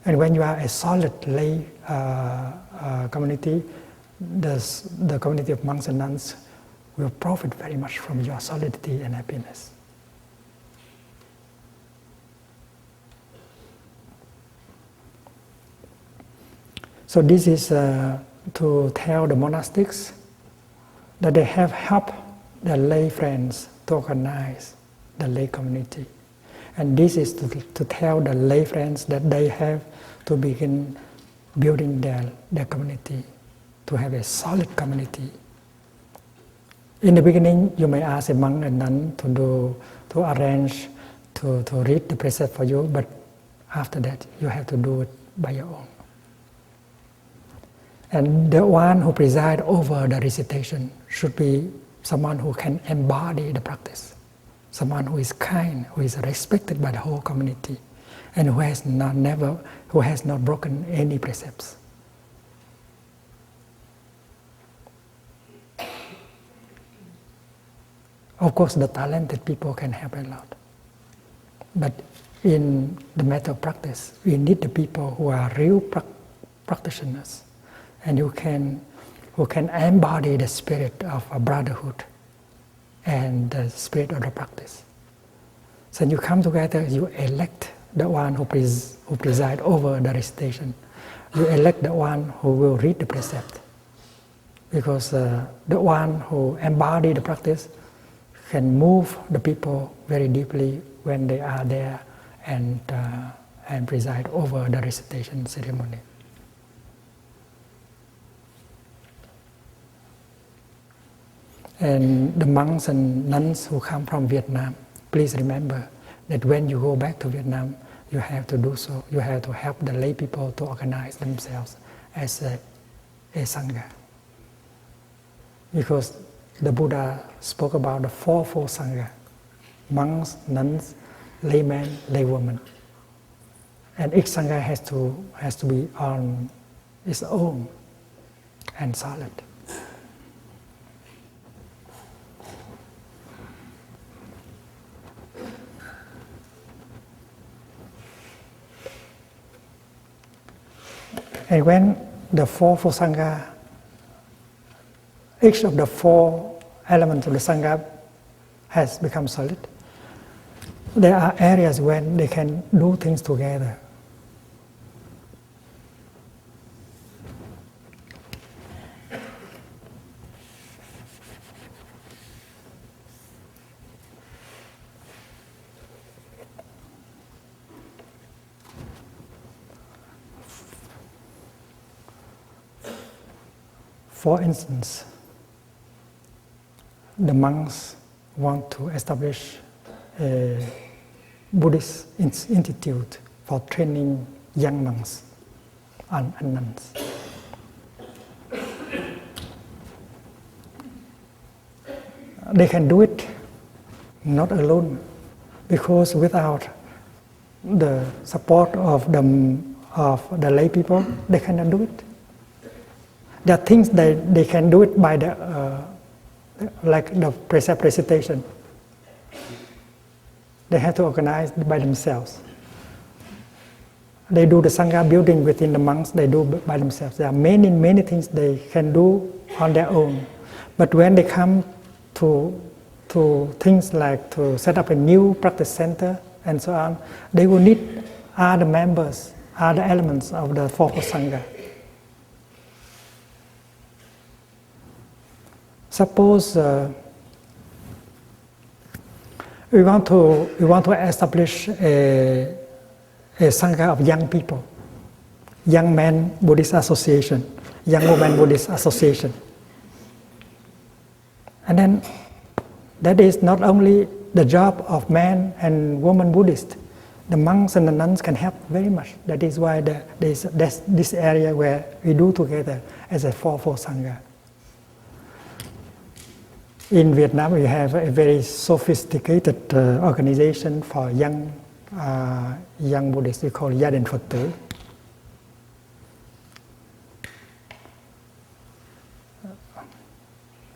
And when you are a solid lay community, the community of monks and nuns will profit very much from your solidity and happiness. So this is to tell the monastics that they have helped their lay friends to organize the lay community. And this is to tell the lay friends that they have to begin building their community, to have a solid community. In the beginning, you may ask a monk and nun to arrange, to read the precept for you, but after that, you have to do it by your own. And the one who presides over the recitation should be someone who can embody the practice, someone who is kind, who is respected by the whole community, and who has not broken any precepts. Of course, the talented people can help a lot, but in the matter of practice, we need the people who are real practitioners, and who can embody the spirit of a brotherhood and the spirit of the practice. So you come together, you elect the one who presides over the recitation. You elect the one who will read the precept. Because the one who embodies the practice can move the people very deeply when they are there and preside over the recitation ceremony. And the monks and nuns who come from Vietnam, please remember that when you go back to Vietnam, you have to do so. You have to help the lay people to organize themselves as a Sangha. Because the Buddha spoke about the fourfold Sangha: monks, nuns, laymen, laywomen. And each Sangha has to be on its own and solid. And when the fourfold Sangha, each of the four elements of the Sangha has become solid, there are areas when they can do things together. For instance, the monks want to establish a Buddhist institute for training young monks and nuns. They can do it not alone, because without the support of the lay people, they cannot do it. There are things that they can do it by like the precept recitation. They have to organize by themselves. They do the Sangha building within the monks, they do by themselves. There are many things they can do on their own. But when they come to things like to set up a new practice center and so on, they will need other members, other elements of the fourfold Sangha. Suppose we want to establish a Sangha of young people, young men Buddhist association, young women Buddhist association. And then that is not only the job of man and woman Buddhist. The monks and the nuns can help very much. That is why there's this area where we do together as a fourfold Sangha. In Vietnam, we have a very sophisticated organization for young Buddhists. We call Gia đình Phật tử.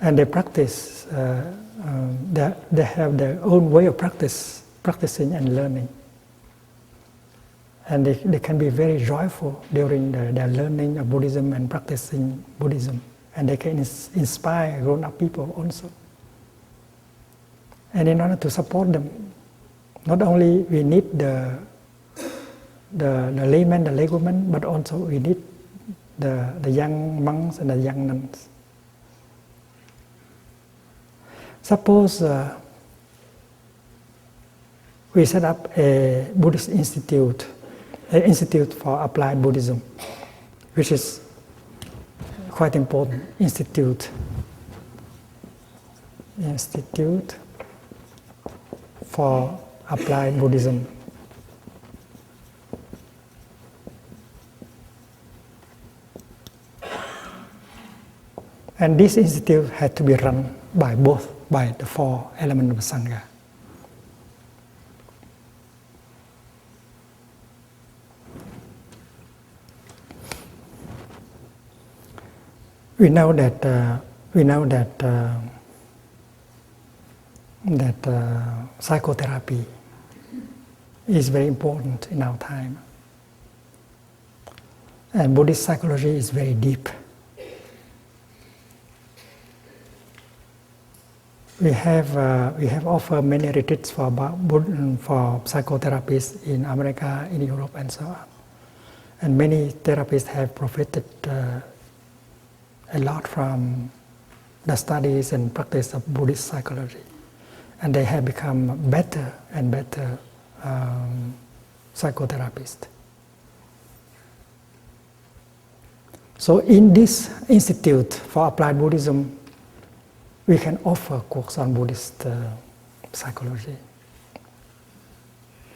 And they practice. They have their own way of practicing and learning. And they can be very joyful during their learning of Buddhism and practicing Buddhism. And they can inspire grown-up people also. And in order to support them, not only we need the laymen, the laywomen, but also we need the young monks and the young nuns. Suppose we set up a Buddhist institute, an institute for applied Buddhism, which is quite important. Institute for applied Buddhism. And this institute had to be run by the four elements of Sangha. We know that psychotherapy is very important in our time. And Buddhist psychology is very deep. We have offered many retreats for psychotherapists in America, in Europe, and so on. And many therapists have profited a lot from the studies and practice of Buddhist psychology. And they have become better and better psychotherapists. So in this Institute for Applied Buddhism, we can offer course on Buddhist psychology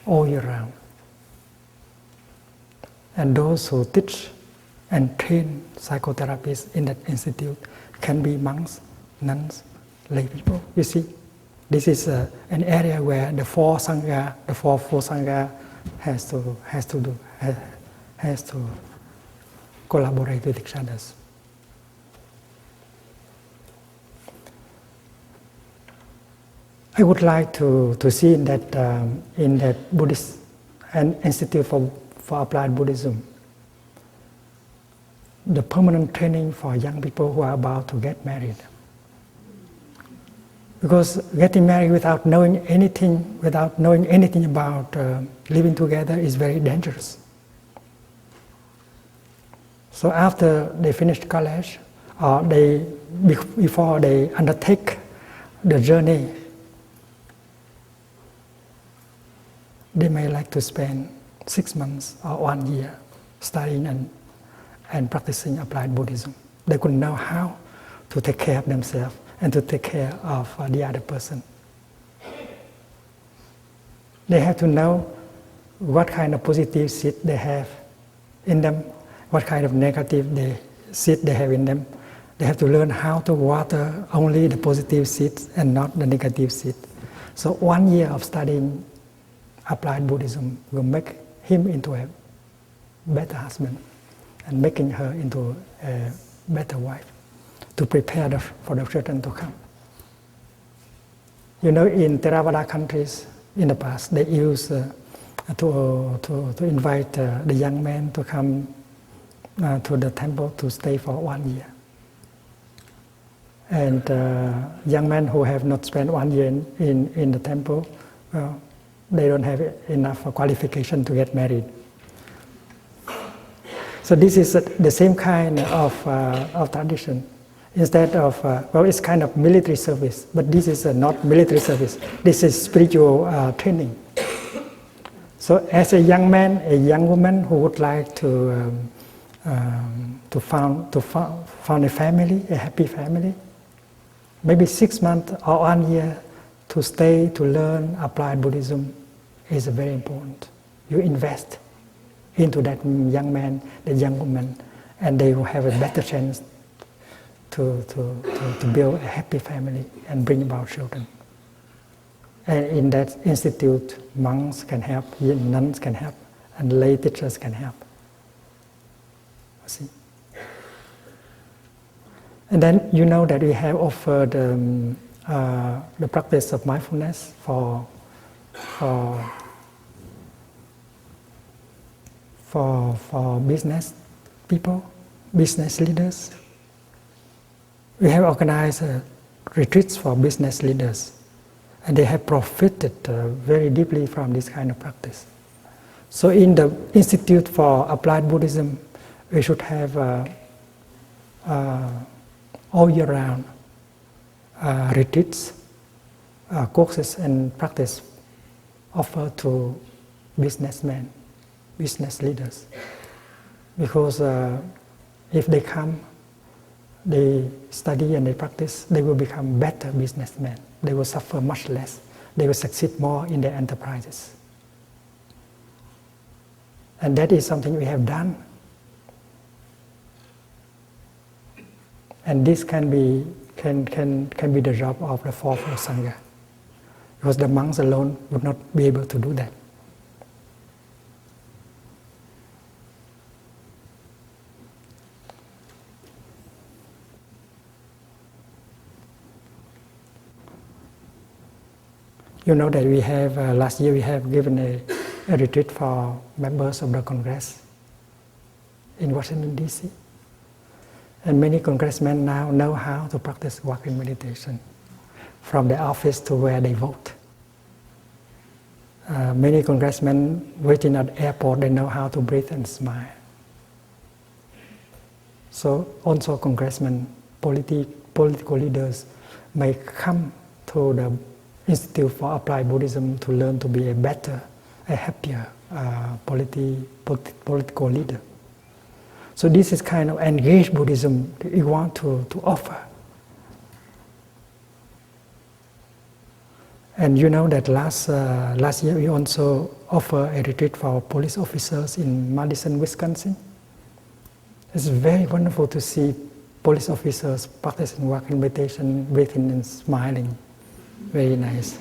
all year round. And those who teach and train psychotherapists in that institute can be monks, nuns, lay people. You see, this is an area where the four Sangha, the four Sangha has to collaborate with each other. I would like to see in that Buddhist Institute for Applied Buddhism, the permanent training for young people who are about to get married. Because getting married without knowing anything about living together is very dangerous. So after they finish college, or before they undertake the journey, they may like to spend 6 months or 1 year studying and practicing applied Buddhism. They could know how to take care of themselves and to take care of the other person. They have to know what kind of positive seed they have in them, what kind of negative seed they have in them. They have to learn how to water only the positive seeds and not the negative seed. So 1 year of studying applied Buddhism will make him into a better husband and making her into a better wife to prepare for the children to come. You know, in Theravada countries in the past, they used to invite the young men to come to the temple to stay for 1 year. And young men who have not spent 1 year in the temple, well, they don't have enough qualification to get married. So this is the same kind of tradition. Instead of, well, it's kind of military service, but this is not military service. This is spiritual training. So as a young man, a young woman who would like to found a family, a happy family, maybe 6 months or 1 year to stay, to learn applied Buddhism is very important. You invest into that young man, the young woman, and they will have a better chance to build a happy family and bring about children. And in that institute, monks can help, nuns can help, and lay teachers can help. See? And then you know that we have offered the practice of mindfulness for business people, business leaders. We have organized retreats for business leaders, and they have profited very deeply from this kind of practice. So in the Institute for Applied Buddhism, we should have all year round retreats, courses and practice offered to businessmen, business leaders. Because if they come, they study and they practice, they will become better businessmen. They will suffer much less. They will succeed more in their enterprises. And that is something we have done. And this can be the job of the fourfold Sangha, because the monks alone would not be able to do that. You know that we have, last year we have given a retreat for members of the Congress in Washington, D.C. And many congressmen now know how to practice walking meditation from their office to where they vote. Many congressmen waiting at the airport, they know how to breathe and smile. So also congressmen, political leaders may come to the Institute for Applied Buddhism to learn to be a better, a happier political leader. So this is kind of engaged Buddhism that we want to offer. And you know that last year we also offered a retreat for police officers in Madison, Wisconsin. It's very wonderful to see police officers practicing walking meditation, breathing and smiling. Very nice.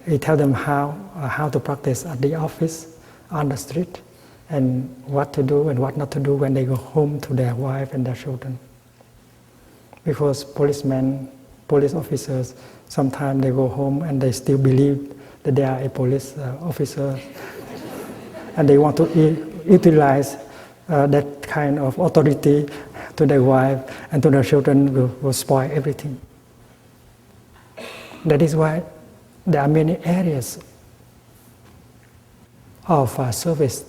He tell them how to practice at the office, on the street, and what to do and what not to do when they go home to their wife and their children. Because police officers, sometimes they go home and they still believe that they are a police officer, and they want to utilize that kind of authority to their wife and to their children, will spoil everything. That is why there are many areas of service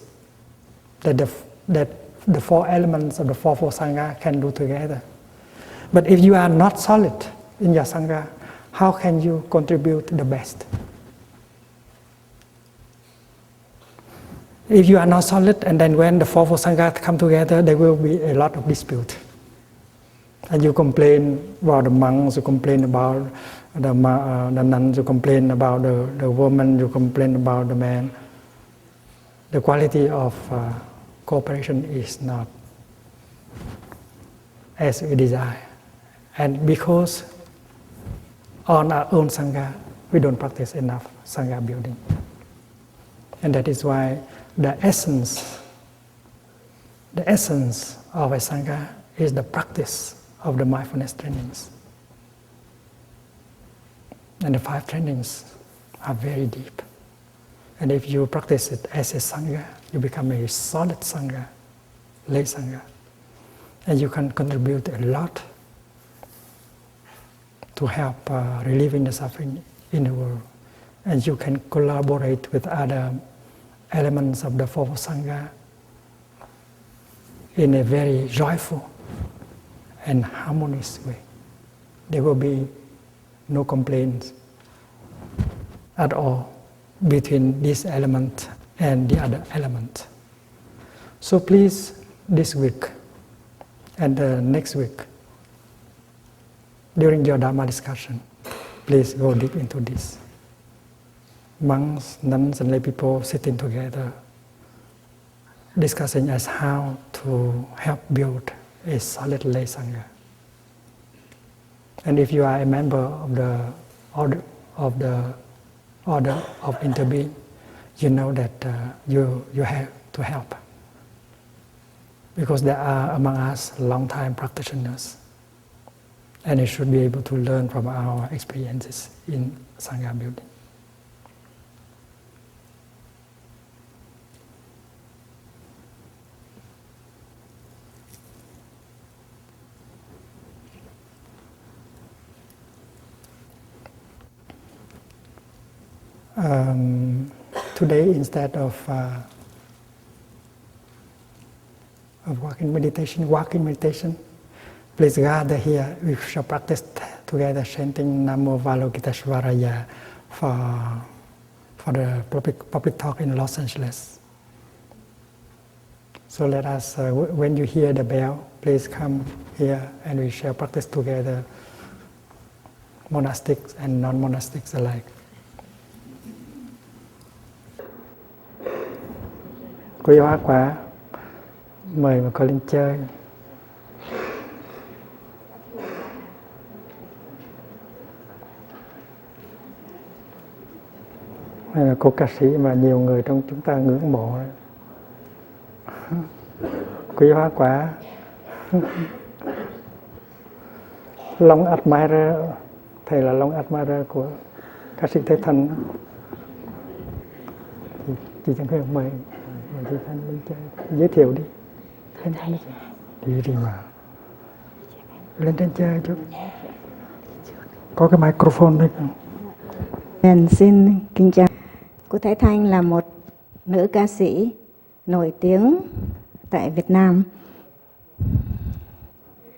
that the four elements of the fourfold Sangha can do together. But if you are not solid in your Sangha, how can you contribute the best? If you are not solid, and then when the fourfold Sangha come together, there will be a lot of dispute. And you complain about the monks, you complain about the nuns, you complain about the woman, you complain about the man. The quality of cooperation is not as we desire. And because on our own Sangha, we don't practice enough Sangha building. And that is why the essence of a Sangha is the practice of the mindfulness trainings. And the 5 trainings are very deep. And if you practice it as a Sangha, you become a solid Sangha, lay Sangha. And you can contribute a lot to help relieving the suffering in the world. And you can collaborate with other elements of the fourfold Sangha in a very joyful and harmonious way. There will be no complaints at all between this element and the other element. So please, this week and next week, during your Dharma discussion, please go deep into this. Monks, nuns, and lay people sitting together, discussing as how to help build a solid lay Sangha. And if you are a member of the order of interbeing, you know that you have to help. Because there are among us long-time practitioners, and you should be able to learn from our experiences in Sangha building. Today, instead of walking meditation, please gather here. We shall practice together chanting Namo Avalokiteshvaraya for the public talk in Los Angeles. So let us, when you hear the bell, please come here and we shall practice together, monastics and non-monastics alike. Quý Hoa Quả, mời mà con lên chơi. Hay là cô ca sĩ mà nhiều người trong chúng ta ngưỡng mộ. Quý Hoa Quả. Long admirer, thầy là long admirer của ca sĩ Thế Thanh. Chị Trần Hương mời chị Thanh lên chơi, giới thiệu đi. Đi mà. Lên trên chơi chút. Có cái microphone đấy không? Xin kính chào. Cô Thái Thanh là một nữ ca sĩ nổi tiếng tại Việt Nam.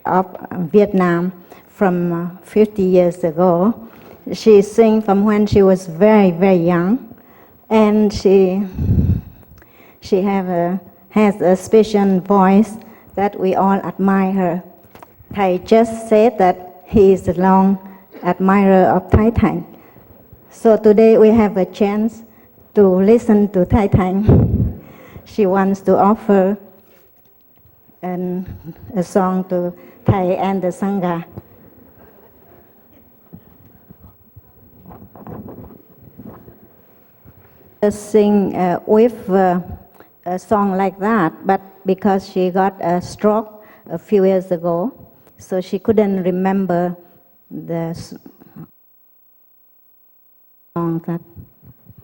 Of Vietnam from 50 years ago. She sang from when she was very, very young. And she has a special voice that we all admire her. Thầy just said that he is a long admirer of Thái Thanh. So today we have a chance to listen to Thái Thanh. She wants to offer and a song to Thầy and the Sangha. Sing with a song like that, but because she got a stroke a few years ago, so she couldn't remember the song that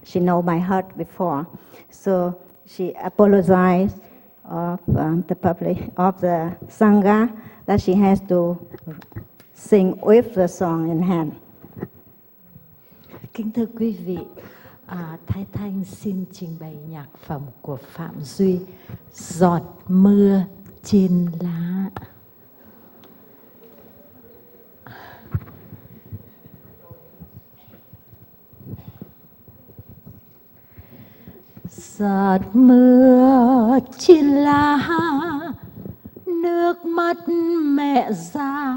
she know by heart before. So she apologized of the public, of the Sangha, that she has to sing with the song in hand. Kính thưa quý vị, Thái Thanh xin trình bày nhạc phẩm của Phạm Duy, Giọt mưa trên lá. Giọt mưa trên lá, nước mắt mẹ già,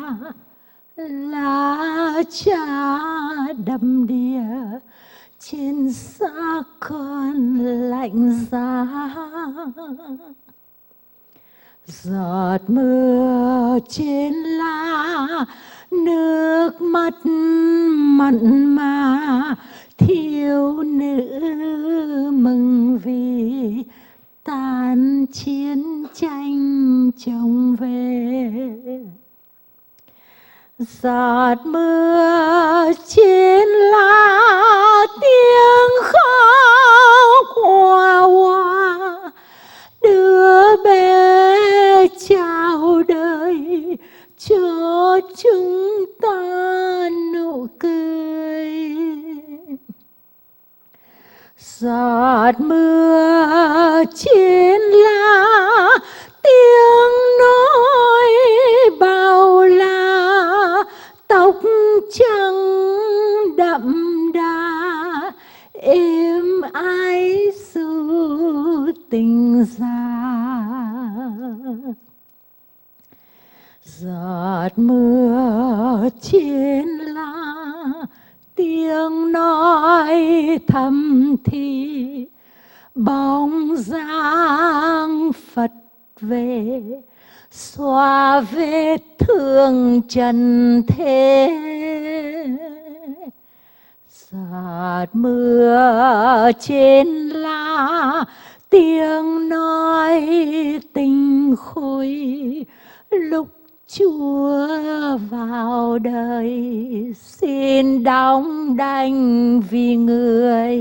lá cha đầm đìa trên xác con lạnh giá. Giọt mưa trên lá, nước mắt mặn mà, thiếu nữ mừng vì tan chiến tranh chồng về. Giọt mưa trên lá, tiếng khóc hoa hoa, đứa bé chào đời cho chúng ta nụ cười. Giọt mưa trên lá, tiếng nói bao la, tóc trắng đậm đà, êm ái dù tình già. Giọt mưa trên lá, tiếng nói thầm thì, bóng dáng Phật về xoa vết thương trần thế. Giọt mưa trên lá, tiếng nói tình khôi, lúc Chúa vào đời xin đóng đành vì người.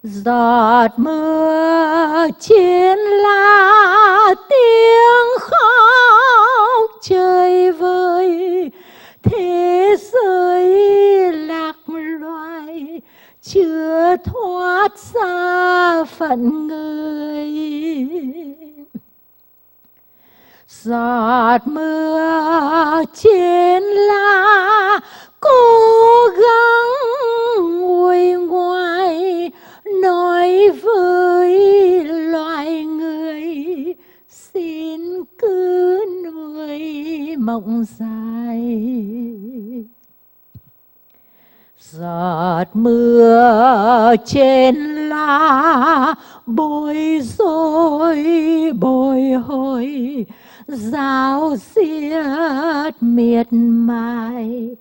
Giọt mưa trên lá, tiếng khóc chơi vơi, thế giới lạc loài chưa thoát ra phận người. Giọt mưa trên lá, cố gắng nguôi ngoai, nói với loài người xin cứ nuôi mộng dài. Giọt mưa trên lá, bối rối bồi hồi, giáo diết miệt mài,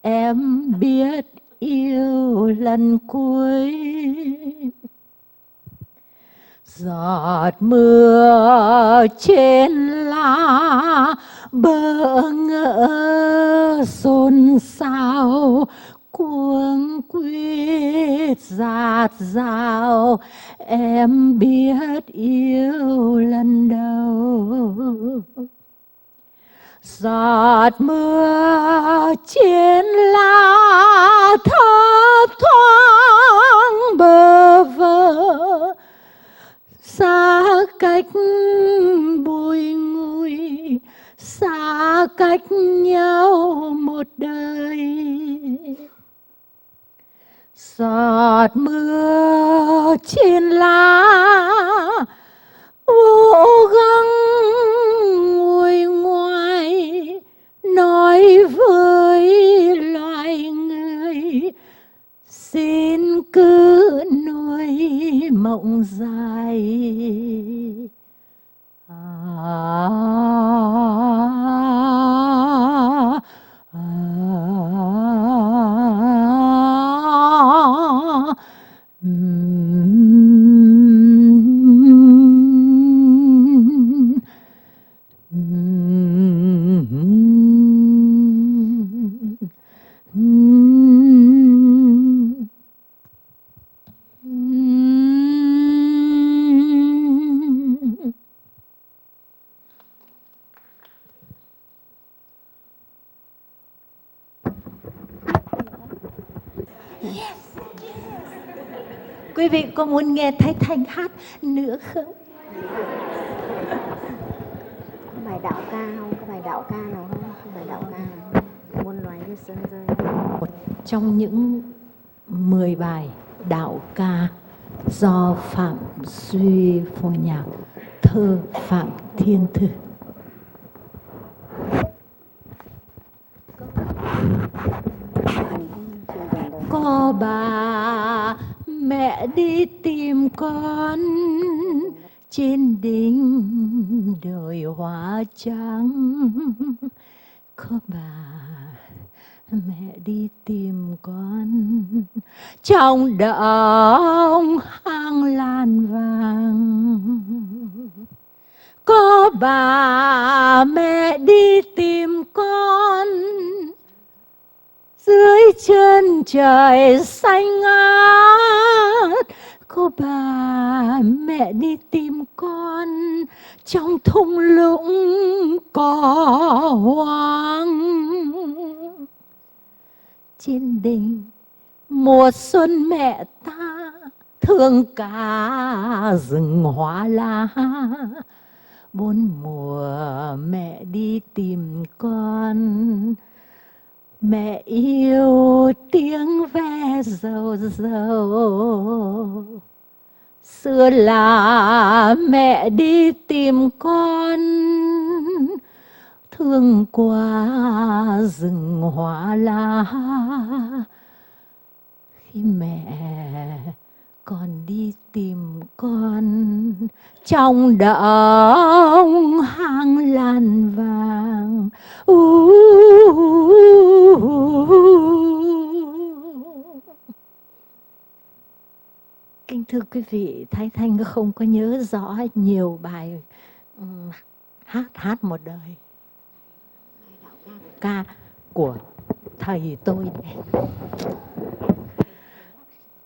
em biết yêu lần cuối. Giọt mưa trên lá, bỡ ngỡ xôn xao, cuống quýt dạt dào, em biết yêu lần đầu. Giọt mưa trên lá, thấp thoáng bơ vơ, xa cách bùi ngùi, xa cách nhau một đời. Giọt mưa trên lá, cố gắng nguôi ngoai, nói với loài người xin cứ nuôi mộng dài. Quý vị có muốn nghe Thái Thanh hát nữa không? Có bài đạo ca không? Có bài đạo ca nào không? Có bài đạo ca nào? Muôn loài như sân rơi. Một trong những 10 bài đạo ca do Phạm Duy phổ nhạc, thơ Phạm Thiên Thư. Có bà mẹ đi tìm con trên đỉnh đồi hoa trắng. Có bà mẹ đi tìm con trong động hang lan vàng. Có bà mẹ đi tìm con dưới chân trời xanh ngát. Có bà mẹ đi tìm con trong thung lũng cỏ hoang. Trên đỉnh mùa xuân mẹ ta thương cả rừng hoa lá. 4 mùa mẹ đi tìm con. Mẹ yêu tiếng ve dầu dầu. Xưa là mẹ đi tìm con thương qua rừng hoa lá. Khi mẹ còn đi tìm con trong động hang lan vàng. Kính thưa quý vị, Thái Thanh không có nhớ rõ nhiều bài hát một đời. Ca của thầy tôi đây.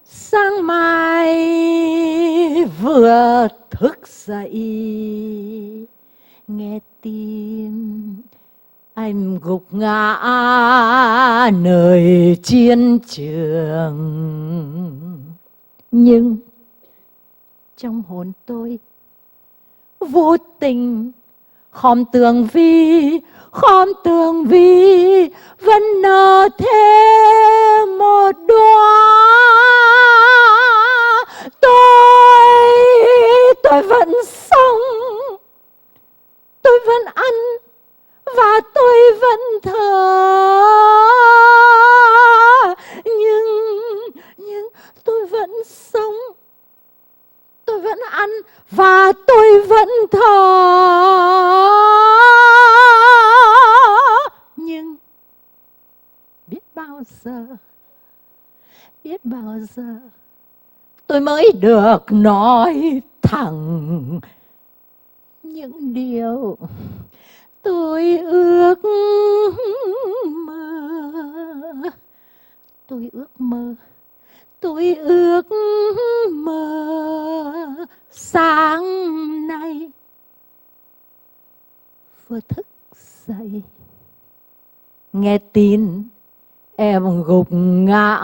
Sáng mai vừa thức dậy, nghe tin anh gục ngã nơi chiến trường. Nhưng trong hồn tôi vô tình khom tường vi vẫn nở thêm một đóa. Tôi vẫn sống, tôi vẫn ăn và tôi vẫn thở. Nhưng tôi vẫn sống, tôi vẫn ăn và tôi vẫn thở. Nhưng biết bao giờ tôi mới được nói thẳng những điều tôi ước mơ. Tôi ước mơ sáng nay vừa thức dậy nghe tin em gục ngã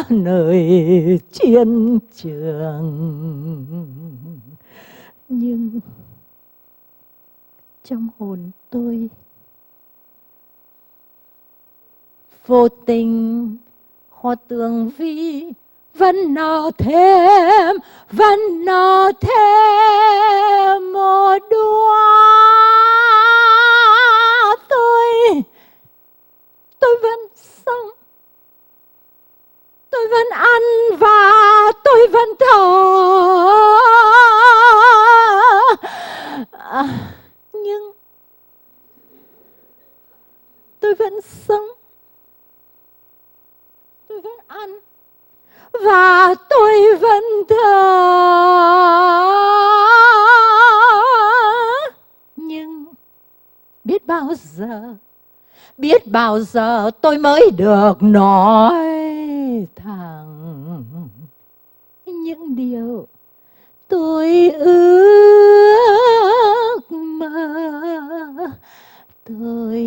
nơi chiến trường. Nhưng trong hồn tôi vô tình hoa tường vi vẫn nở thêm một đóa. Tôi vẫn sống, tôi vẫn ăn và tôi vẫn thở. Nhưng tôi vẫn sống, tôi vẫn ăn và tôi vẫn thở. Nhưng biết bao giờ tôi mới được nói thẳng những điều tôi ước mơ. Tôi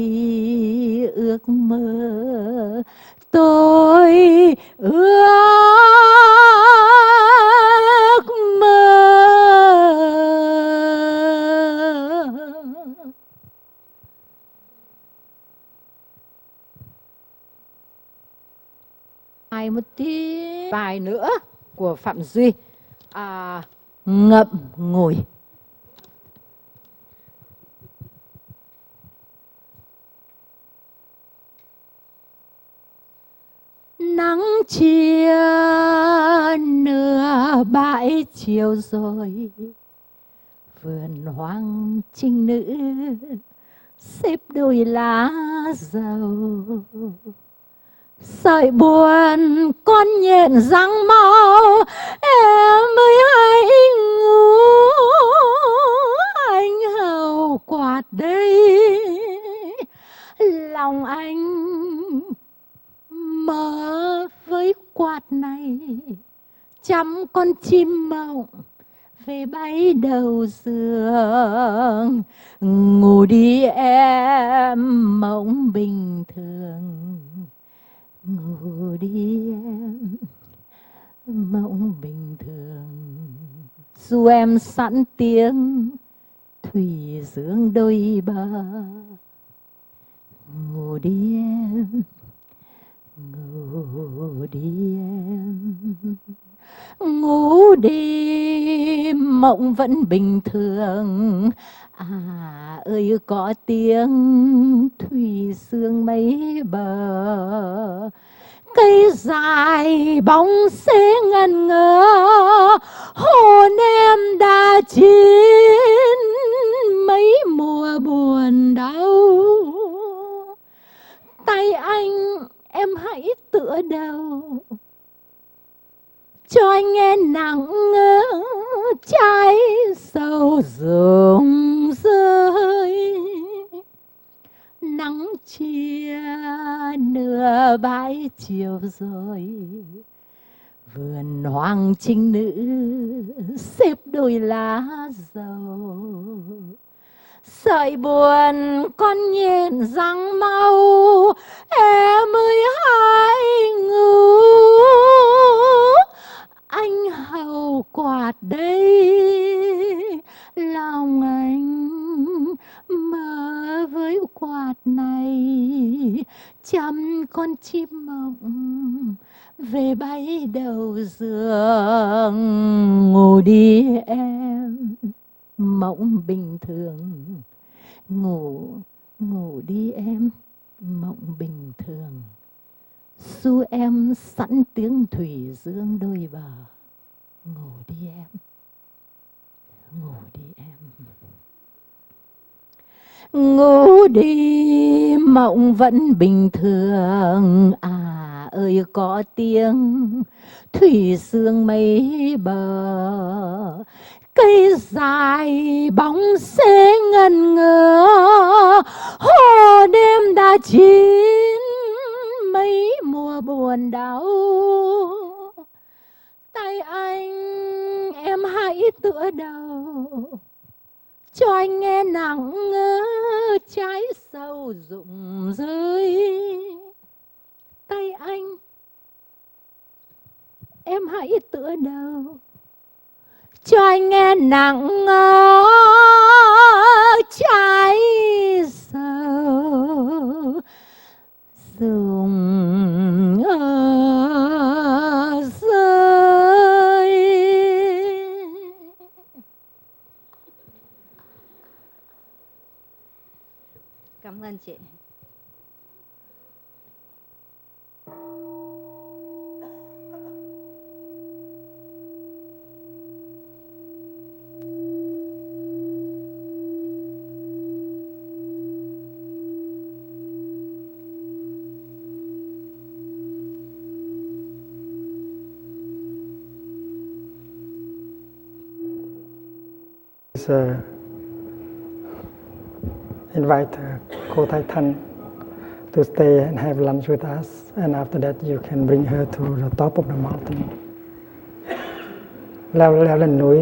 ước mơ. Tôi ước mơ. Một tí bài nữa của Phạm Duy, ngậm ngùi. Nắng chia nửa bãi chiều rồi, vườn hoang trinh nữ xếp đôi lá dầu. Sợi buồn con nhện răng mau, em ơi hãy ngủ, anh hầu quạt đây. Lòng anh mơ với quạt này, trăm con chim mộng về bay đầu giường. Ngủ đi em mộng bình thường, ngủ đi em mộng bình thường. Dù em sẵn tiếng thủy dương đôi bờ, ngủ đi em, ngủ đi em, ngủ đi mộng vẫn bình thường. À ơi có tiếng thủy dương mấy bờ, cây dài bóng xế ngần ngơ, hồn em đã chín mấy mùa buồn đau. Tay anh em hãy tựa đầu, cho anh nghe nắng trái sầu rụng rơi. Nắng chia nửa bãi chiều rồi, vườn hoang trinh nữ xếp đôi lá dầu. Sợi buồn con nhện răng mau, em ơi hãy ngủ, anh hầu quạt đây. Lòng anh mơ với quạt này, trăm con chim mộng về bay đầu giường. Ngủ đi em mộng bình thường, ngủ đi em mộng bình thường. Dù em sẵn tiếng thủy dương đôi bờ, ngủ đi em, ngủ đi em. Ngủ đi mộng vẫn bình thường. À ơi có tiếng thủy dương mấy bờ, cây dài bóng xế ngần ngơ, hồ đêm đã chín mấy mùa buồn đau. Tay anh em hãy tựa đầu, cho anh nghe nắng trái sầu rụng rơi. Tay anh em hãy tựa đầu, cho anh nghe nắng trái sầu rụng rơi. Cảm ơn chị. Invite cô Thái Thanh to stay and have lunch with us, and after that you can bring her to the top of the mountain. Leo lên núi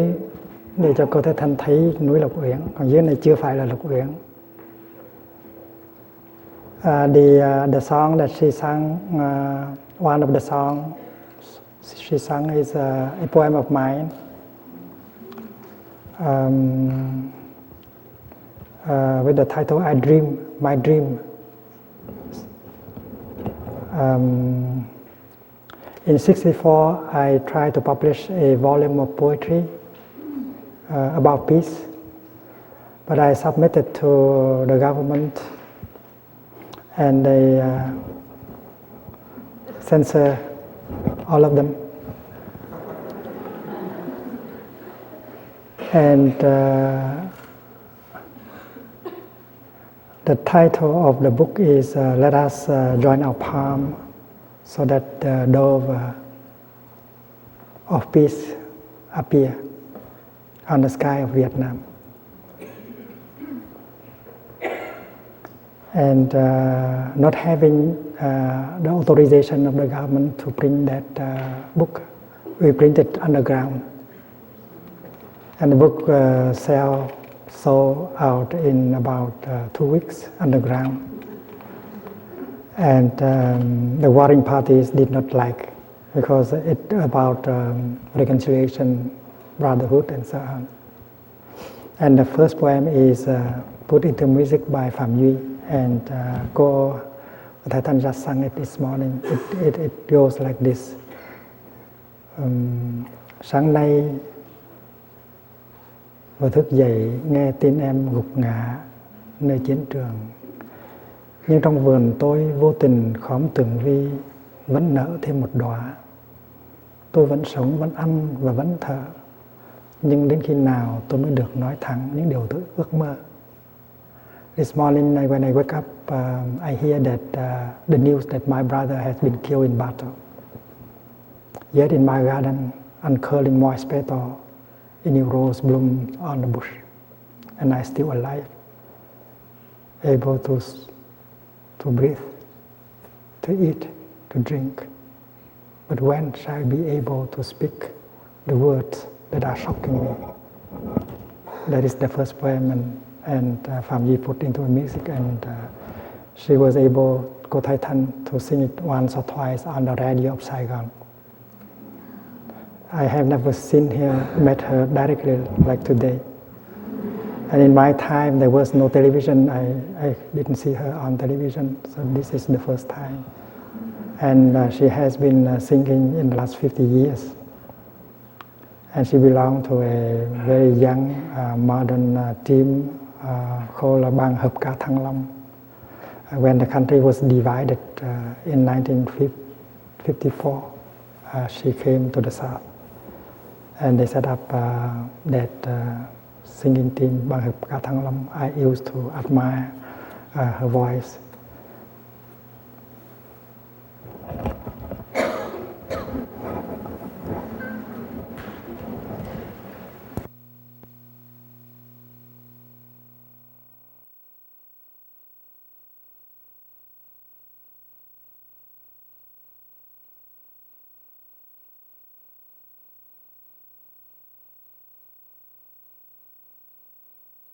để cho cô Thái Thanh thấy núi Lộc Uyển, còn dưới này chưa phải là Lộc Uyển. The song that she sang, one of the songs she sang is a poem of mine. With the title "I Dream, My Dream." In '64, I tried to publish a volume of poetry about peace, but I submitted to the government, and they censor all of them. And the title of the book is "Let Us Join Our Palm so that the dove of peace appear on the sky of Vietnam." And not having the authorization of the government to print that book, we printed underground. And the book sold out in about 2 weeks underground. And the warring parties did not like, because it's about reconciliation, brotherhood, and so on. And the first poem is put into music by Phạm Duy, and cô Thái Thanh just sang it this morning. It goes like this. Sáng nay vừa thức dậy nghe tin em gục ngã nơi chiến trường, nhưng trong vườn tôi vô tình khóm tường vi vẫn nở thêm một đóa. Tôi vẫn sống, vẫn ăn và vẫn thở, nhưng đến khi nào tôi mới được nói thẳng những điều tôi ước mơ. This morning when I wake up, I hear that the news that my brother has been killed in battle. Yet in my garden, uncurling moist petal, a new rose blooms on the bush, and I still alive, able to breathe, to eat, to drink. But when shall I be able to speak the words that are shocking me? That is the first poem, and Phạm Duy put into music, and she was able, cô Thái Thanh, to sing it once or twice on the radio of Saigon. I have never met her directly like today. And in my time, there was no television. I didn't see her on television, so this is the first time. And she has been singing in the last 50 years. And she belonged to a very young, modern team called Bang Hợp Ca Thăng Long. When the country was divided in 1954, she came to the south. And they set up that singing team, Bang Hợp Ca Thăng Long. I used to admire her voice.